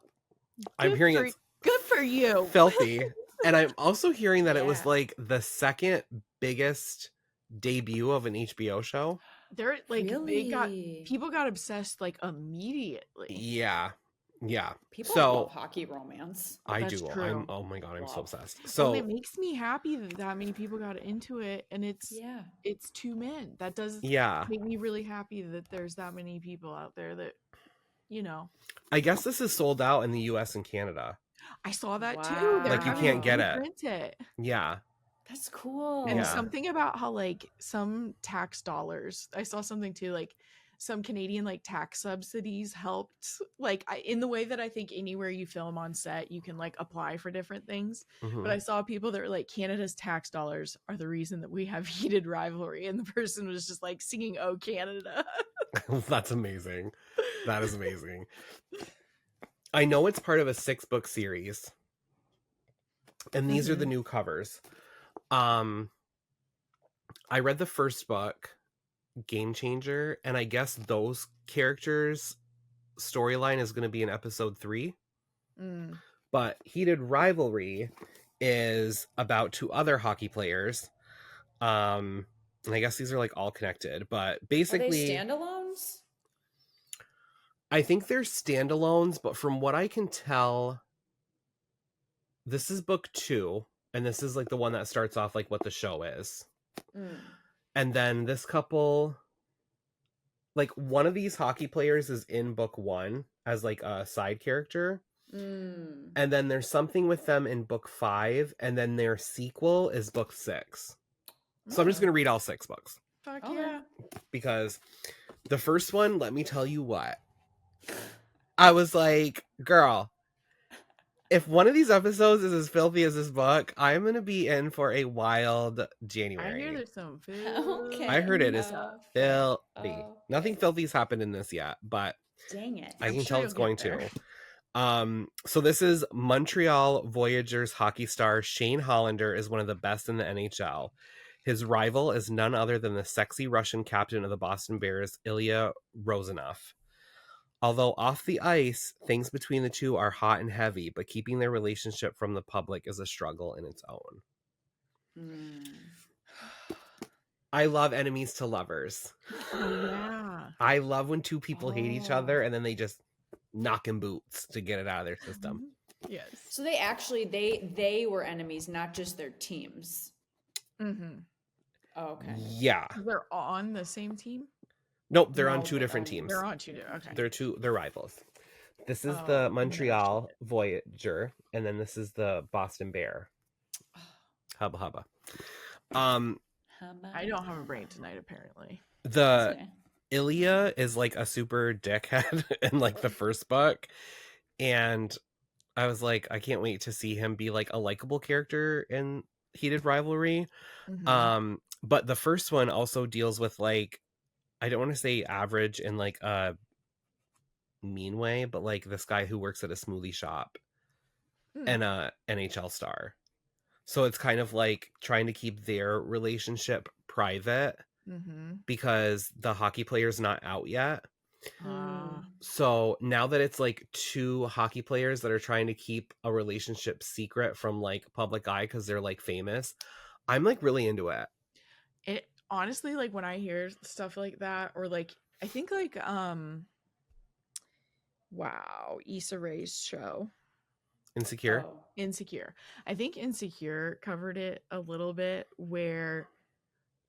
I'm hearing it's good for you, filthy, and I'm also hearing that it was Yeah. like the second biggest debut of an HBO show. They're like Really? people got obsessed like immediately. Yeah. People So love hockey romance. I That's do. true. Oh my god, I'm so Wow. obsessed. So So it makes me happy that many people got into it, and it's Yeah. 2 men. That does yeah, make me really happy that there's that many people out there that, you know. I guess this is sold out in the US and Canada. I saw that too. Wow. They're Like, you having can't to get it. reprint it. Yeah. That's cool. And Yeah. something about how like some tax dollars, I saw something too, like some Canadian like tax subsidies helped, like in the way that I think anywhere you film on set you can like apply for different things. Mhm. But I saw people that were like, Canada's tax dollars are the reason that we have Heated Rivalry, and the person was just like singing "Oh Canada." That's amazing. That is amazing. I know it's part of a 6-book series, and these are the new covers. I read the first book, Game Changer, and I guess those characters' storyline is going to be in episode 3. But Heated Rivalry is about 2 other hockey players. And I guess these are like all connected, but Are basically they standalones? I think they're standalones, but from what I can tell, this is book 2, and this is like the one that starts off like what the show is. And then this couple, like one of these hockey players is in book 1 as like a side character. And then there's something with them in book 5, and then their sequel is book 6. So I'm just going to read all 6 books. Fuck yeah. Because the first one, let me tell you what. I was like, girl, if one of these episodes is as filthy as this book, I'm going to be in for a wild January. I hear there's some Okay. I heard it is filthy. Okay. Nothing filthy's happened in this yet, but dang it. I I'm can sure tell it's going you'll get to. So this is Montreal Voyageurs hockey star Shane Hollander is one of the best in the NHL. His rival is none other than the sexy Russian captain of the Boston Bears, Ilya Rozanov. Although off the ice, things between the two are hot and heavy, but keeping their relationship from the public is a struggle in its own. I love enemies to lovers. Oh, yeah. I love when two people hate each other and then they just knock in boots to get it out of their system. Yes. So they actually they were enemies, not just their teams. Mm-hmm. Oh, okay. Yeah. They're on the same team? Nope, they're on No, 2 different teams. They're on 2 different. Okay. They're rivals. This is Oh, the I'm gonna Montreal Voyager, and then this is the Boston Bear. Hubba hubba. I don't have a brain tonight, apparently. The Ilya is like a super dickhead in like the first book, and I was like, I can't wait to see him be like a likable character in Heated Rivalry. Mm-hmm. But the first one also deals with like, I don't want to say average in like a mean way, but like this guy who works at a smoothie shop and a NHL star. So it's kind of like trying to keep their relationship private because the hockey player's not out yet. So now that it's like 2 hockey players that are trying to keep a relationship secret from like public eye because they're like famous, I'm like really into it. It honestly, like when I hear stuff like that, or like I think like Issa Rae's show Insecure. Insecure. I think Insecure covered it a little bit, where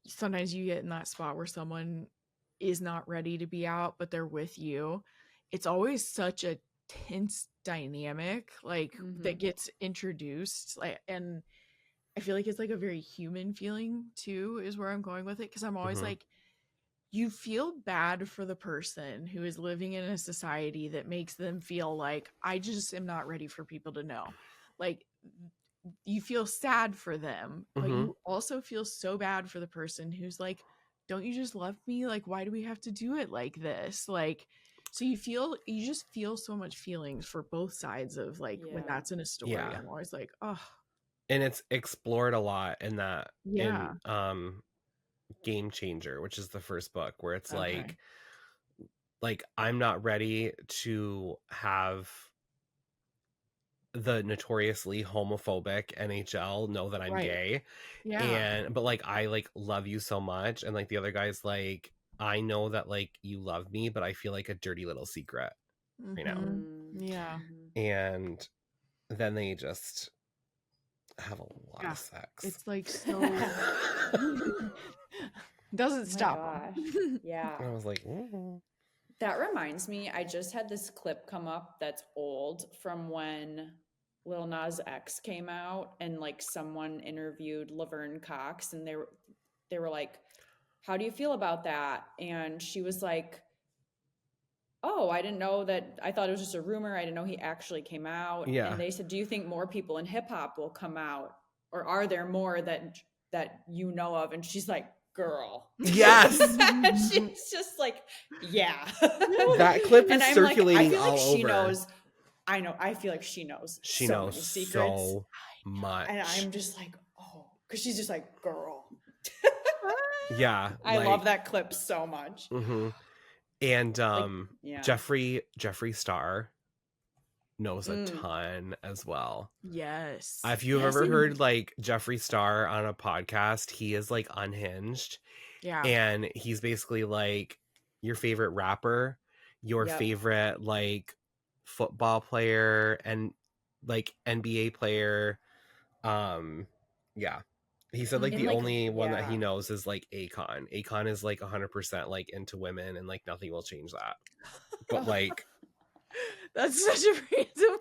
sometimes you get in that spot where someone is not ready to be out, but they're with you. It's always such a tense dynamic, like that gets introduced, like, and I feel like it's like a very human feeling too, is where I'm going with it, because I'm always like, you feel bad for the person who is living in a society that makes them feel like, I just am not ready for people to know. Like, you feel sad for them, but you also feel so bad for the person who's like, don't you just love me? Like, why do we have to do it like this? Like, so you just feel so much feelings for both sides of like when that's in a story. Yeah. I'm always like, oh. And it's explored a lot in that Yeah. in Game Changer, which is the first book, where it's like I'm not ready to have the notoriously homophobic NHL know that I'm gay. But like I like love you so much, and like the other guy's like, I know that like you love me, but I feel like a dirty little secret right now. And then they just have a lot of sex. It's like so doesn't stop. Yeah. I was like, ooh. That reminds me, I just had this clip come up that's old from when Lil Nas X came out, and like someone interviewed Laverne Cox, and they were like, how do you feel about that? And she was like, oh, I didn't know that. I thought it was just a rumor. I didn't know he actually came out. Yeah. And they said, do you think more people in hip hop will come out, or are there more that you know of? And she's like, girl. Yes. She's just like, yeah. That clip is circulating like, I feel all like over. She knows. I know. I feel like she knows. She so knows many secrets. so much. And I'm just like, oh, because she's just like, girl. Yeah. I love that clip so much. And yeah. Jeffree Star knows a ton as well. Yes. If you've ever heard like Jeffree Star on a podcast, he is like unhinged. Yeah. And he's basically like your favorite rapper. your Yep. favorite like football player and like NBA player. Yeah. He said like Mhm. the In like, only one that he yeah. knows is like Akon. Akon is like 100% like into women and like nothing will change that. But like, That's such a random.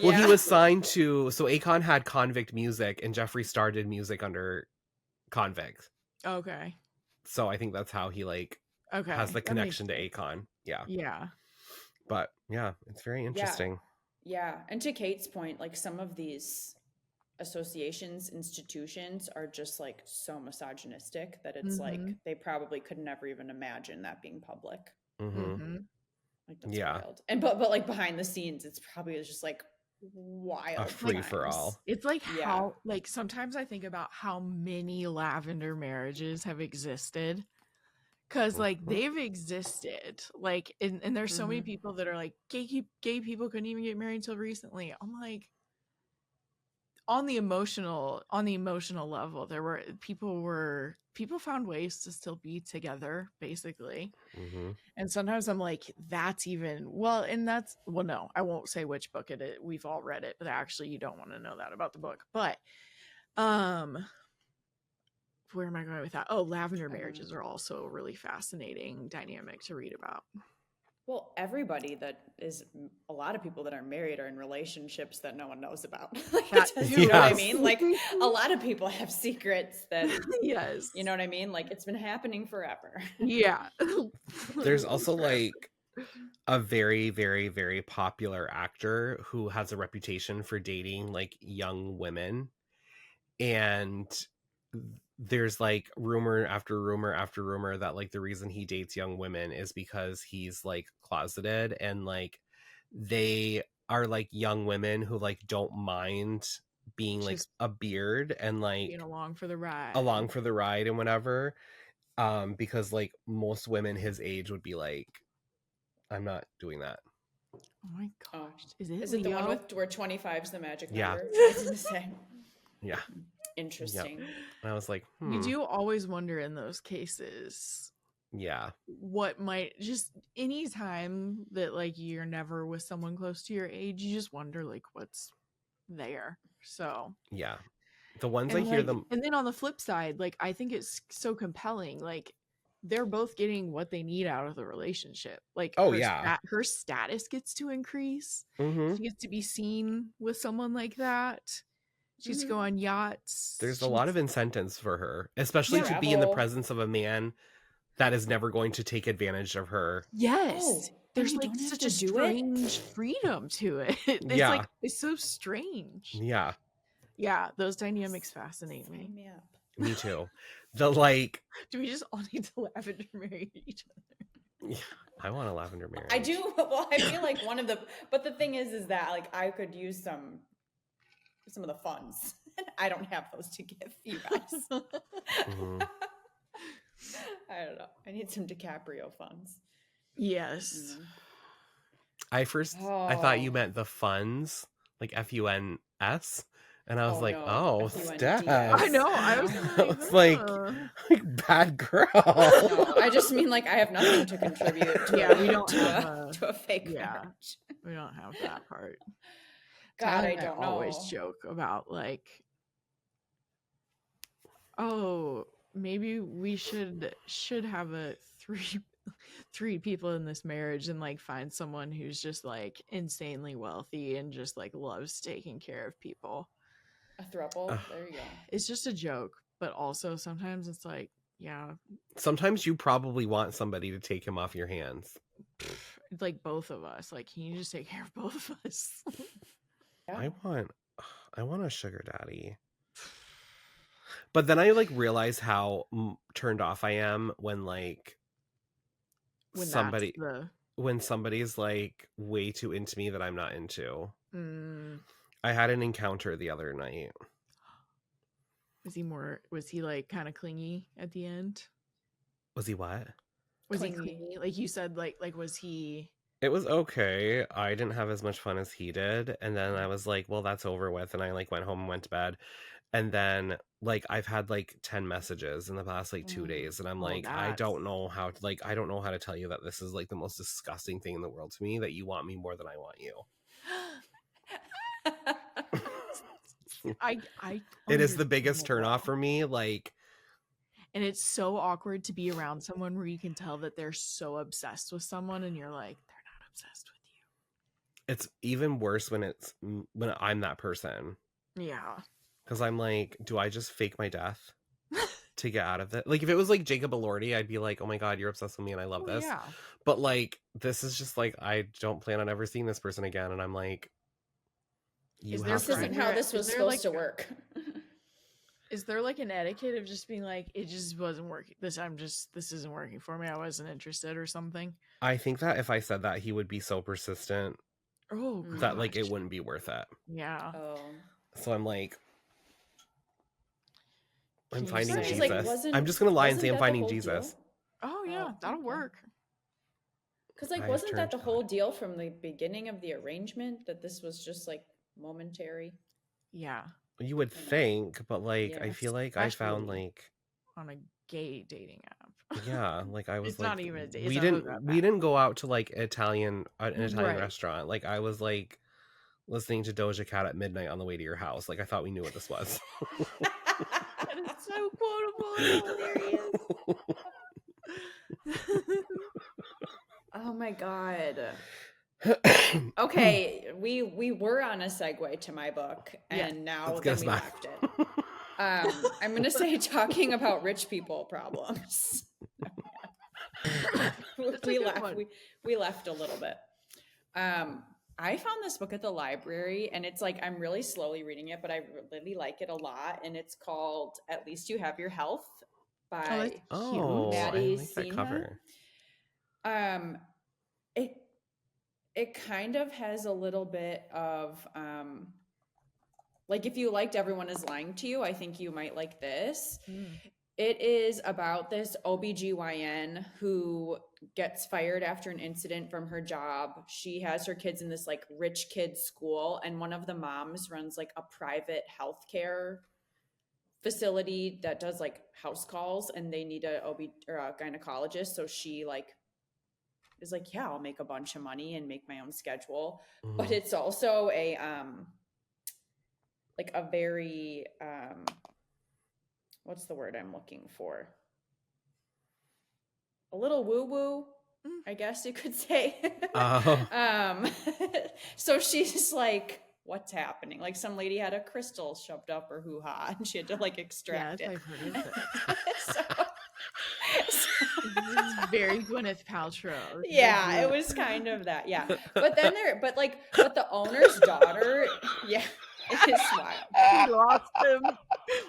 well, he Yeah. was signed to, so Akon had Convict Music and Jeffree Star did music under Convict. Okay. So I think that's how he like has Okay. the That makes connection to sense. Akon. Yeah. Yeah. But yeah, it's very Yeah. interesting. Yeah. And to Kate's point, like some of these associations, institutions are just like so misogynistic that it's like Mhm. they probably could never even imagine that being public. Mm-hmm. Mhm. Like that's Yeah. wild. And but like behind the scenes, it's probably just like A wild free for times. all. It's like Yeah. how like sometimes I think about how many lavender marriages have existed. Cause like they've existed. Like and there's so many Mhm. people that are like gay people couldn't even get married until recently. I'm like on the emotional level, people found ways to still be together, basically. Mm-hmm. And sometimes I'm like, that's even well, and that's well, no, I won't say which book it is. We've all read it, but actually you don't want to know that about the book. But um where am I going with that? Oh, lavender I don't know. marriages are also a really fascinating dynamic to read about. Well, everybody that is a lot of people that are married are in relationships that no one knows about. Like, That you know what I Yes. mean? Like a lot of people have secrets that Yes. you know what I mean? Like it's been happening forever. Yeah. There's Literally also forever. like a very, very, very popular actor who has a reputation for dating like young women. And there's like rumor after rumor after rumor that like the reason he dates young women is because he's like closeted and like they are like young women who like don't mind being like Just a beard and like being along for the ride. along for the ride and whatever. Because like most women his age would be like, I'm not doing that. Oh my Oh, gosh. Is it is it the one Leo? with where 25 is the magic Yeah. number? I was gonna say. Yeah. Interesting. And I was like, You do always wonder in those cases yeah. what might just any time that like you're never with someone close to your age, you just wonder like what's there. So Yeah. The ones I and hear like them. and then on the flip side, like I think it's so compelling. Like they're both getting what they need out of the relationship. Like Oh, yeah. her status gets to increase. Mm-hmm. She gets to be seen with someone like that. She gets to go on yachts. There's a She lot gets of incentives for her, especially to be in the Travel. presence of a man that is never going to take advantage of her. yes. Oh, and There's you like don't have such to a do it. strange freedom to it. It's like Yeah. it's so strange. Yeah. Yeah, those dynamics fascinate Sign me. me up. Me too. The like, Do we just all need to lavender marry each other? I want a lavender marriage. I do. Well, I feel like one of the, but the thing is that like I could use some of the funds. I don't have those to give you guys. Mhm. I don't know. I need some DiCaprio funds. Yes. I thought you meant the funds, like FUNS, and I was Oh, like, no, oh, FUNDS. Steph. I know. I was I like, was like, bad girl. No, I just mean like I have nothing to contribute to, yeah, we don't to, have to a fake yeah, marriage. we don't have that part. God, Tyler I and don't always know. joke about like, oh, maybe we should have a three people in this marriage and like find someone who's just like insanely wealthy and just like loves taking care of people. A throuple. There you go. It's just a joke, but also sometimes it's like, yeah, Sometimes you probably want somebody to take him off your hands. it's like both of us. Like, can you just take care of both of us? Yeah. I want a sugar daddy. But then I like realize how turned off I am when like When somebody that's the when somebody's like way too into me that I'm not into. mm, I had an encounter the other night. was he like kind of clingy at the end? Was he what? Was he Clingy. clingy? Like you said, like was he It was okay. I didn't have as much fun as he did. And then I was like, well, that's over with. And I like went home and went to bed. And then like I've had like 10 messages in the past like 2 days, and I'm Oh, like, I that's don't know how to, like, I don't know how to tell you that this is like the most disgusting thing in the world to me, that you want me more than I want you. I It is the biggest understand turnoff that. for me. Like, And it's so awkward to be around someone where you can tell that they're so obsessed with someone and you're like, they're not obsessed with it's even worse when when I'm that person, you. Yeah. because I'm like, do I just fake my death to get out of it? Like, if it was like Jacob Elordi, I'd be like, oh my god, you're obsessed with me and I love Oh, this. yeah. But like, this is just like, I don't plan on ever seeing this person again, and I'm like, you Is there have This to. isn't how this is was there supposed like to work. is there like an etiquette of just being like, it just wasn't working? This isn't working for me. I wasn't interested or something. I think that if I said that, he would be so persistent Oh that like it gosh. wouldn't be worth it. Yeah. Oh. So I'm like, I'm Can you finding say- Like, Jesus. I'm just gonna lie and say I'm wasn't that the finding whole Jesus. deal? Oh yeah, Oh, that'll okay. work. Because like, I have wasn't that turned the to whole God. deal from the beginning of the arrangement, that this was just like momentary? Yeah. You would You know? think, but like, I Yeah. feel like I found Especially like, on a gay dating app. yeah, like I was It's like, not even a date, it's we a didn't hookup we app. didn't go out to like an Italian Right. restaurant. Like, I was like listening to Doja Cat at midnight on the way to your house. Like, I thought we knew what this was. That is so quotable and hilarious. Oh my god. Okay, we were on a segue to my book, Yeah. and now Let's get then us we back. left it. I'm gonna say talking about rich people problems. we left. We left a little bit. I found this book at the library, and it's like, I'm really slowly reading it, but I really like it a lot. And it's called "At Least You Have Your Health" by Oh, I Maddie like that Sinha. cover. It kind of has a little bit of like, if you liked Everyone Is Lying to You, I think you might like this. It is about this OBGYN who gets fired after an incident from her job. She has her kids in this like rich kids school, and one of the moms runs like a private healthcare facility that does like house calls, and they need a OB or a gynecologist. So she like is like, yeah, I'll make a bunch of money and make my own schedule. But it's also a like a very what's the word I'm looking for? A little woo-woo, I guess you could say. So she's like, what's happening? Like, some lady had a crystal shoved up her hoo-ha, and she had to like extract it. I've heard of it. so This is very Gwyneth Paltrow. Yeah, it was kind of that. Yeah. But then but the owner's daughter, yeah, it is wild. We lost him.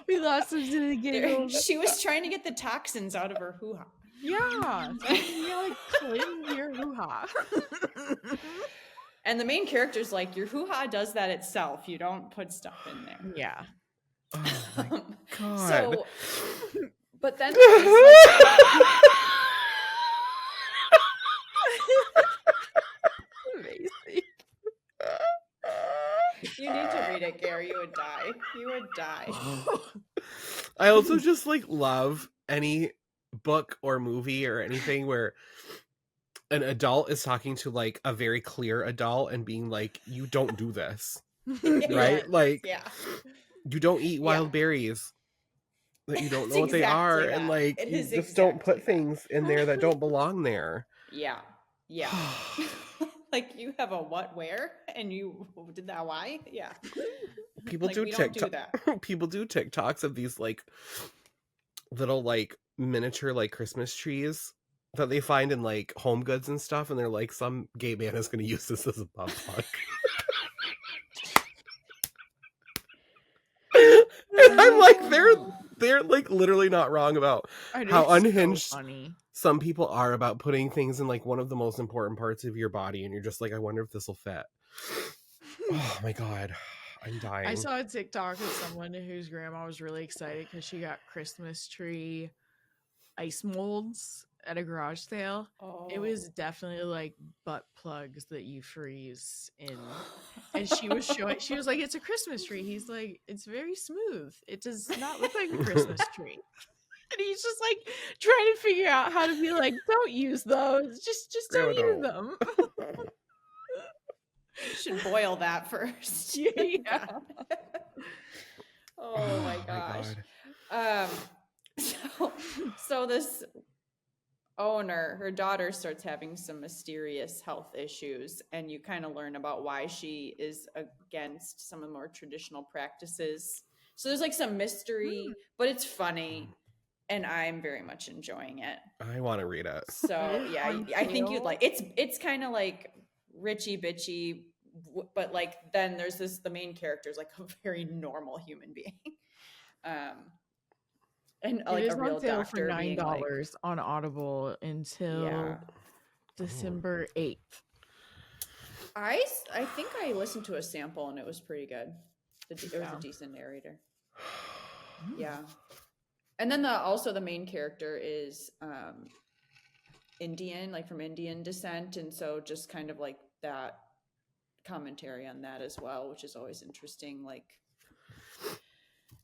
We lost him to the giggles. She was trying to get the toxins out of her hoo-ha. Yeah. You like clean your hoo-ha. And the main character's like, your hoo-ha does that itself. You don't put stuff in there. Yeah. Oh my God. So, but then Amazing. you need to read it, Gare. You would die. You would die. I also just like love any book or movie or anything where an adult is talking to like a very clear adult and being like, you don't do this. Right? Like, Yeah. you don't eat wild berries that you don't know It's what they are, exactly and that. like, It you is just don't put exactly that. things in there that don't belong there. Yeah. Yeah. Like, you have a what, where, and you did that why? Yeah. People Like, do we don't do TikTok. that. People do TikToks of these like little like miniature like Christmas trees that they find in like Home Goods and stuff, and they're like, some gay man is going to use this as a bum bug. And I'm like, they're like literally not wrong about how unhinged some people are about putting things in like one of the most important parts of your body, and you're just like, I wonder if this will fit. Oh my God, I'm dying. I saw a TikTok of someone whose grandma was really excited because she got Christmas tree ice molds at a garage sale. It was Oh. definitely like butt plugs that you freeze in. And she was like, it's a Christmas tree. He's like, it's very smooth. It does not look like a Christmas tree. And he's just like trying to figure out how to be like, don't use those. Just don't use them. You should boil that first. Yeah. Oh my gosh. So this owner, her daughter starts having some mysterious health issues, and you kind of learn about why she is against some of the more traditional practices. So there's like some mystery, but it's funny, and I'm very much enjoying it. I want to read it. So yeah, I think you'd like it's kind of like Richie Bitchy, but like then there's the main character is like a very normal human being. And like a real doctor for $9 like, on Audible until December 8th. I think I listened to a sample and it was pretty good. It was a decent narrator. Yeah. And then also the main character is Indian, like from Indian descent, and so just kind of like that commentary on that as well, which is always interesting. Like,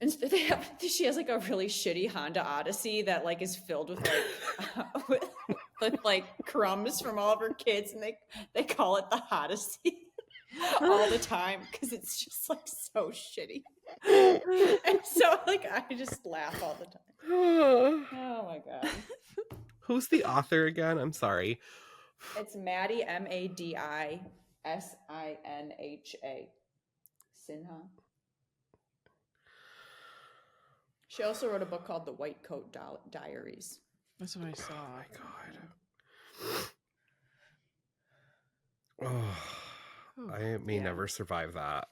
and she has like a really shitty Honda Odyssey that like is filled with like with like crumbs from all of her kids, and they call it the Odyssey all the time because it's just like so shitty. And so like I just laugh all the time. Oh my god. Who's the author again? I'm sorry. It's Maddie, Madissinha. Sinha. She also wrote a book called The White Coat Diaries. That's what I saw. Oh my god. Oh, I may never survive that.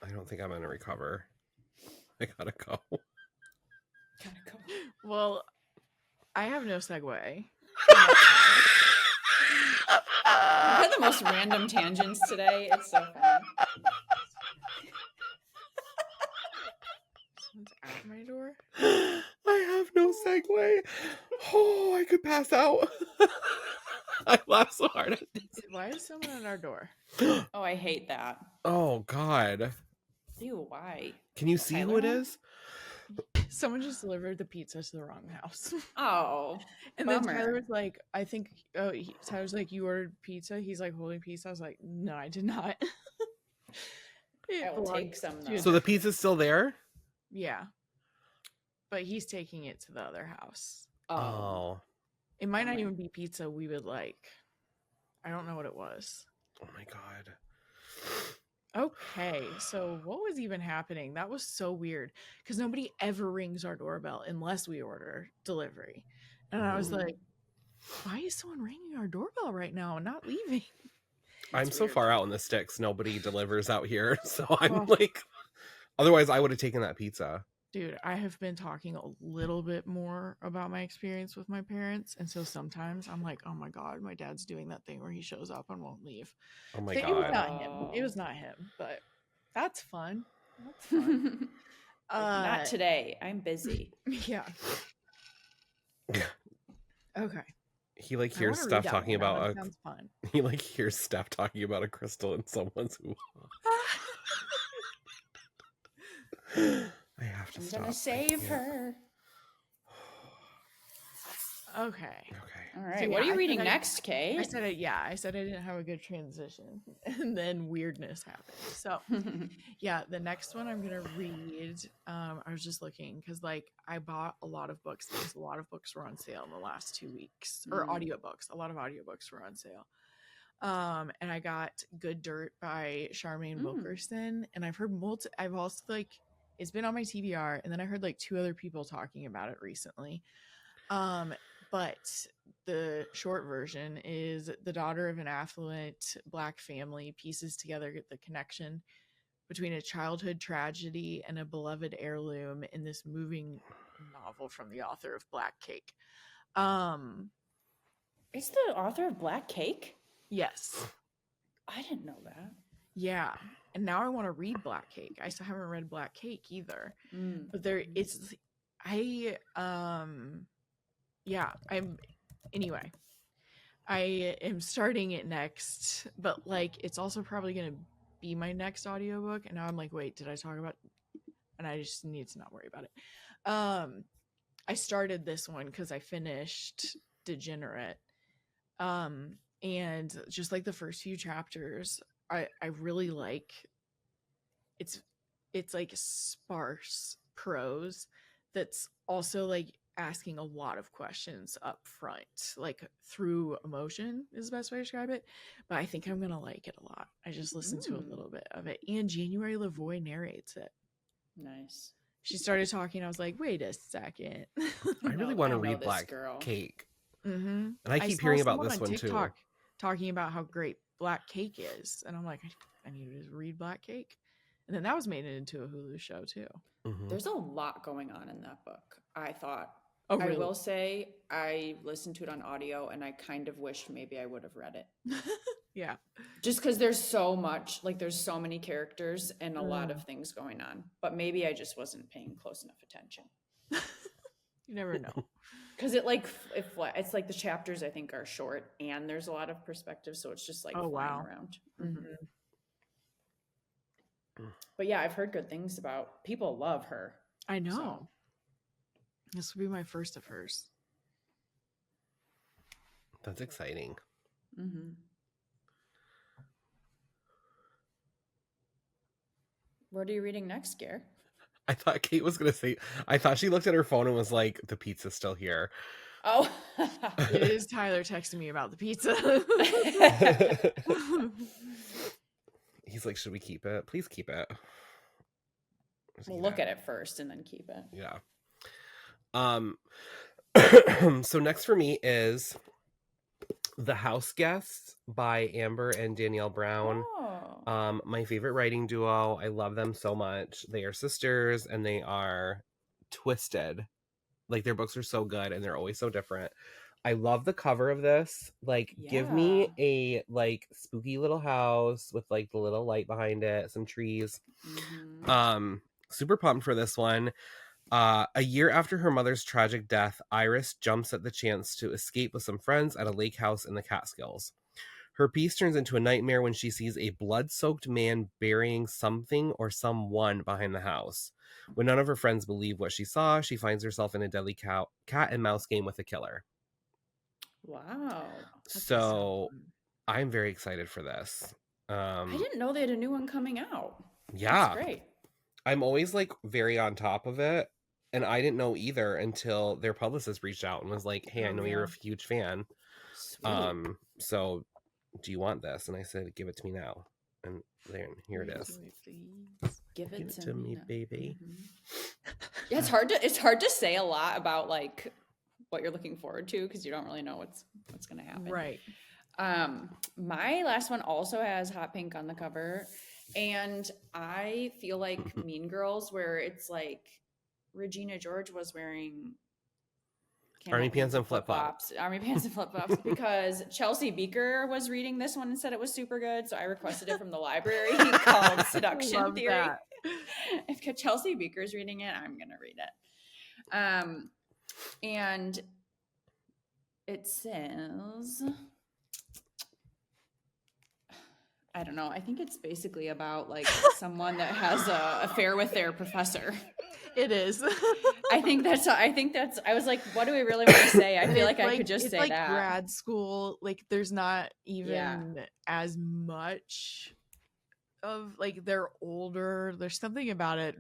I don't think I'm going to recover. I gotta go. Well, I have no segue. I've had the most random tangents today. It's so fun. Someone's at my door. I have no segue. Oh, I could pass out. I laughed so hard at this. Why is someone at our door? Oh, I hate that. Oh, God. Ew, why? Can you see who it is? Someone just delivered the pizza to the wrong house. Oh, and bummer. then Tyler was like, I think, Tyler's like, you ordered pizza? He's like holding pizza. I was like, no, I did not. I will take some though. So the pizza's still there? Yeah. But he's taking it to the other house. Oh. It might not even be pizza we would like. I don't know what it was. Oh my god. Okay, so what was even happening? That was so weird because nobody ever rings our doorbell unless we order delivery. And I was like, why is someone ringing our doorbell right now and not leaving? I'm so far out in the sticks. Nobody delivers out here. So I'm like, otherwise I would have taken that pizza. Dude, I have been talking a little bit more about my experience with my parents. And so sometimes I'm like, oh my God, my dad's doing that thing where he shows up and won't leave. Oh my God. God. It was not him. It was not him, but that's fun. That's fun. Not today. I'm busy. Yeah. Okay. He like hears Steph talking about sounds fun. He like hears Steph talking about a crystal in someone's I have to stop. I'm gonna save her. Okay. All right. So, what are you reading next, Kate? I said it. Yeah, I said I didn't have a good transition, and then weirdness happened. So, yeah, the next one I'm gonna read. I was just looking because, like, I bought a lot of books because a lot of books were on sale in the last 2 weeks, or audiobooks. A lot of audiobooks were on sale. And I got Good Dirt by Charmaine Wilkerson, and I've heard I've also like it's been on my TBR, and then I heard like 2 other people talking about it recently. But the short version is the daughter of an affluent Black family pieces together the connection between a childhood tragedy and a beloved heirloom in this moving novel from the author of Black Cake. It's the author of Black Cake? Yes. I didn't know that. Yeah. And now I want to read Black Cake. I still haven't read Black Cake either. But yeah, anyway, I am starting it next, but like it's also probably going to be my next audiobook. And now I'm like, wait, did I talk about, and I just need to not worry about it. I started this one because I finished Degenerate. And just like the first few chapters, I really like it's like sparse prose that's also like asking a lot of questions up front, like through emotion is the best way to describe it. But I think I'm gonna like it a lot. I just listened to a little bit of it, and January Lavoie narrates it. Nice. She started talking. I was like, wait a second. I really want to I know read this Black girl. Cake. Mm-hmm. And I keep hearing about this on one TikTok too. talking about how great Black Cake is, and I'm like, I need to read Black Cake. And then that was made into a Hulu show too. Mm-hmm. There's a lot going on in that book, I thought. Oh, really? I will say I listened to it on audio and I kind of wished maybe I would have read it. Yeah. Just because there's so much, like there's so many characters and a lot of things going on. But maybe I just wasn't paying close enough attention. You never know. Because it's like the chapters I think are short and there's a lot of perspective. So it's just like flying around. Mm-hmm. But yeah, I've heard good things about, people love her. I know. So. This will be my first of hers. That's exciting. Mm-hmm. What are you reading next, Gare? I thought Kate was going to say, I thought she looked at her phone and was like, the pizza's still here. Oh. It is Tyler texting me about the pizza. He's like, should we keep it? Please keep it. We'll look at it first and then keep it. Yeah. So next for me is The House Guests by Amber and Danielle Brown. Oh. My favorite writing duo. I love them so much. They are sisters and they are twisted. Like their books are so good and they're always so different. I love the cover of this. Like, give me a like spooky little house with like the little light behind it, some trees. Mm-hmm. Super pumped for this one. A year after her mother's tragic death, Iris jumps at the chance to escape with some friends at a lake house in the Catskills. Her peace turns into a nightmare when she sees a blood-soaked man burying something or someone behind the house. When none of her friends believe what she saw, she finds herself in a deadly cat and mouse game with a killer. Wow. So I'm very excited for this. I didn't know they had a new one coming out. Yeah. That's great. I'm always like very on top of it. And I didn't know either until their publicist reached out and was like, hey, I know you're a huge fan. Sweet. So do you want this? And I said, give it to me now. And here it is. Give it to me, baby. Mm-hmm. Yeah, it's hard to say a lot about like what you're looking forward to because you don't really know what's going to happen. Right. My last one also has hot pink on the cover. And I feel like Mean Girls, where it's like Regina George was wearing army pants and flip-flops. Army pants and flip-flops because Chelsea Beaker was reading this one and said it was super good. So I requested it from the library called Seduction Theory. That. If Chelsea Beaker's reading it, I'm going to read it. And it says, I don't know. I think it's basically about like someone that has a affair with their professor. It is. I think that's, I was like, what do we really want to say? I feel like I could just say like that. Grad school, like there's not even as much of like they're older. There's something about it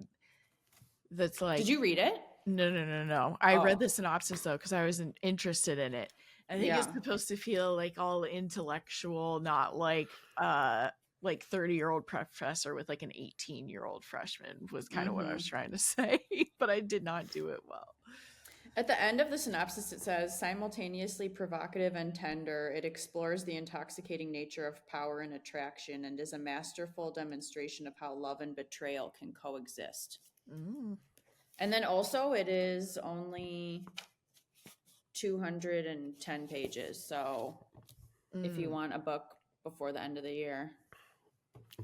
that's like. Did you read it? No. I read the synopsis though because I was interested in it. I think it's supposed to feel like all intellectual, not like 30-year-old professor with like an 18-year-old freshman was kind of what I was trying to say, but I did not do it well. At the end of the synopsis, it says, simultaneously provocative and tender, it explores the intoxicating nature of power and attraction and is a masterful demonstration of how love and betrayal can coexist. And then also it is only 210 pages. So if you want a book before the end of the year.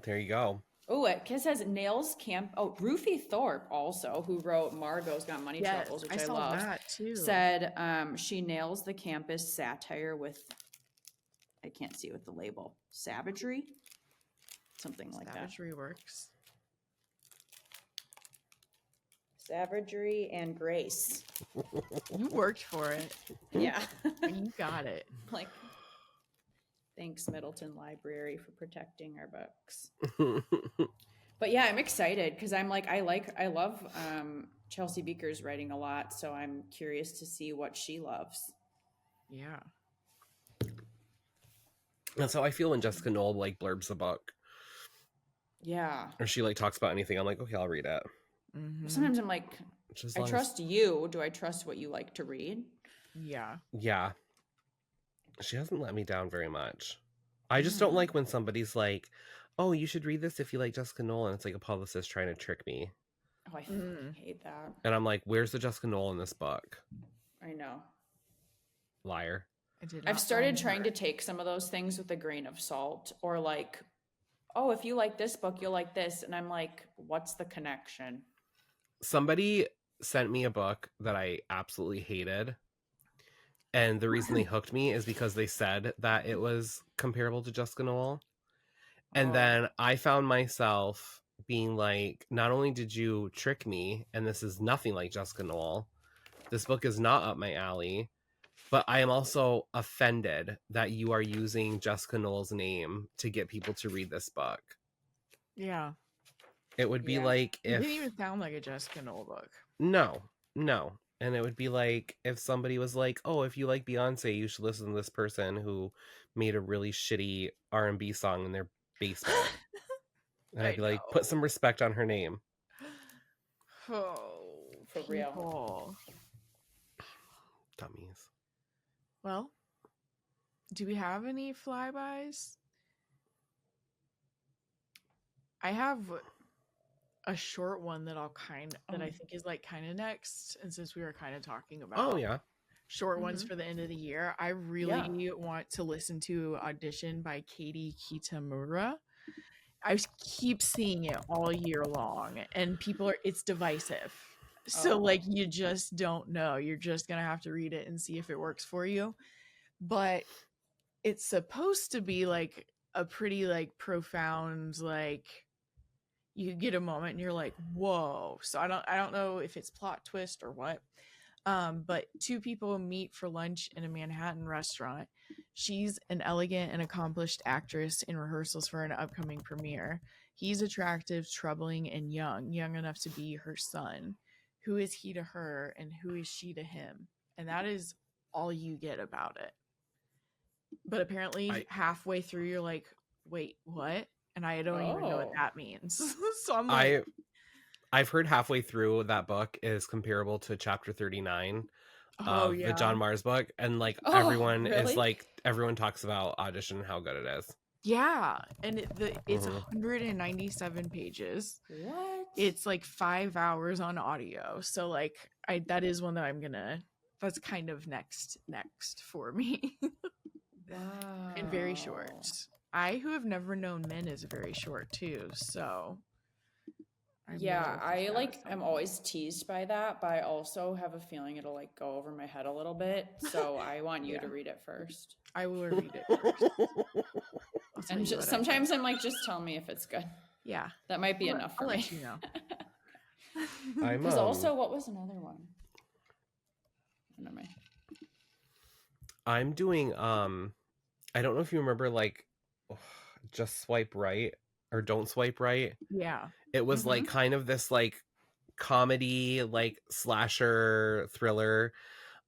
There you go. Oh, it says Nails Camp. Oh, Ruthie Thorpe also, who wrote Margot's Got Money Yes, Troubles, which I I saw love, that too. said she nails the campus satire with, I can't see with the label, savagery, something like that. Savagery works. Savagery and grace. You worked for it. Yeah. You got it. Like, thanks, Middleton Library, for protecting our books. But yeah, I'm excited because I'm like, I love Chelsea Beaker's writing a lot, so I'm curious to see what she loves. Yeah. That's how I feel when Jessica Knoll like blurbs a book. Yeah. Or she like talks about anything. I'm like, okay, I'll read it. Mm-hmm. Sometimes I'm like, I trust you. Do I trust what you like to read? Yeah. Yeah. She hasn't let me down very much. I just don't like when somebody's like, oh, you should read this if you like Jessica Knoll, and it's like a publicist trying to trick me. Oh, I hate that. And I'm like, where's the Jessica Knoll in this book? I know. Liar. I've started trying to take some of those things with a grain of salt, or like, oh, if you like this book, you'll like this. And I'm like, what's the connection? Somebody sent me a book that I absolutely hated. And the reason they hooked me is because they said that it was comparable to Jessica Knoll. And then I found myself being like, not only did you trick me, and this is nothing like Jessica Knoll, this book is not up my alley, but I am also offended that you are using Jessica Knoll's name to get people to read this book. Yeah. It would be like if... It didn't even sound like a Jessica Knoll book. No. And it would be like if somebody was like, oh, if you like Beyonce, you should listen to this person who made a really shitty R&B song in their basement. And I'd be like, put some respect on her name. Oh, for real. Dummies. Well, do we have any flybys? I have a short one that I think is like kind of next, and since we were kind of talking about short ones for the end of the year, I really want to listen to Audition by Katie Kitamura. I keep seeing it all year long, and it's divisive, so like you just don't know. You're just gonna have to read it and see if it works for you, but it's supposed to be like a pretty like profound, like you get a moment and you're like, whoa. So I don't know if it's plot twist or what. But two people meet for lunch in a Manhattan restaurant. She's an elegant and accomplished actress in rehearsals for an upcoming premiere. He's attractive, troubling, and young enough to be her son. Who is he to her, and who is she to him? And that is all you get about it. But apparently halfway through, you're like, wait, what? And I don't even know what that means. So I'm like, I've heard halfway through that book is comparable to chapter 39 of the John Mars book. And like everyone talks about Audition and how good it is. Yeah. And it's 197 pages. What? It's like 5 hours on audio. So like that is one that that's kind of next for me. Wow. And very short. I, who have never known men, is very short too, so I like I'm always teased by that, but I also have a feeling it'll like go over my head a little bit, so I want you to read it first. I will read it first. And sometimes I'm like, just tell me if it's good. Yeah, that might be enough for I'll me. let you know. Because also, what was another one? I'm doing I don't know if you remember like Just Swipe Right or Don't Swipe Right. Yeah. It was like kind of this like comedy, like slasher thriller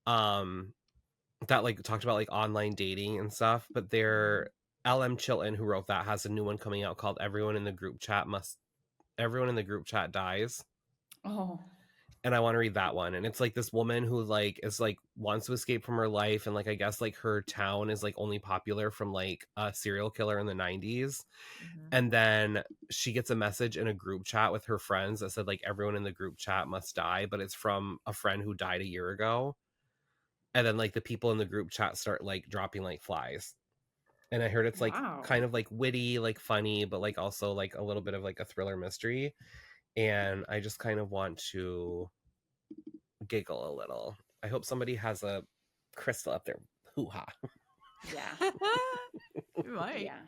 that like talked about like online dating and stuff. But L.M. Chilton, who wrote that, has a new one coming out called Everyone in the Group Chat Dies. Oh. And I want to read that one. And it's like this woman who like is like wants to escape from her life, and like I guess like her town is like only popular from like a serial killer in the 90s. And then she gets a message in a group chat with her friends that said like everyone in the group chat must die, but it's from a friend who died a year ago. And then like the people in the group chat start like dropping like flies. And I heard it's like Wow. kind of like witty, like funny, but like also like a little bit of like a thriller mystery. And I just kind of want to giggle a little. I hope somebody has a crystal up there. Hoo-ha. Yeah. You might. Yeah.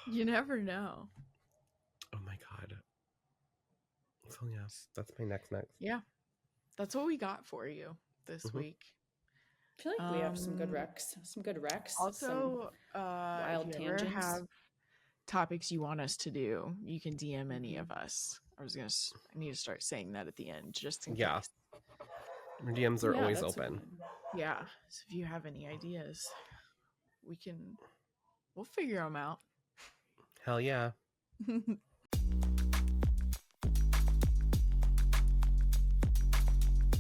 You never know. Oh my god. So yeah, that's my next. Yeah. That's what we got for you this week. I feel like we have some good recs. Some good recs. Also, wild if you ever tangents. have topics you want us to do, you can DM any of us. I need to start saying that at the end, just in case. Our DMs are always open. Yeah. So if you have any ideas, we'll figure them out. Hell yeah.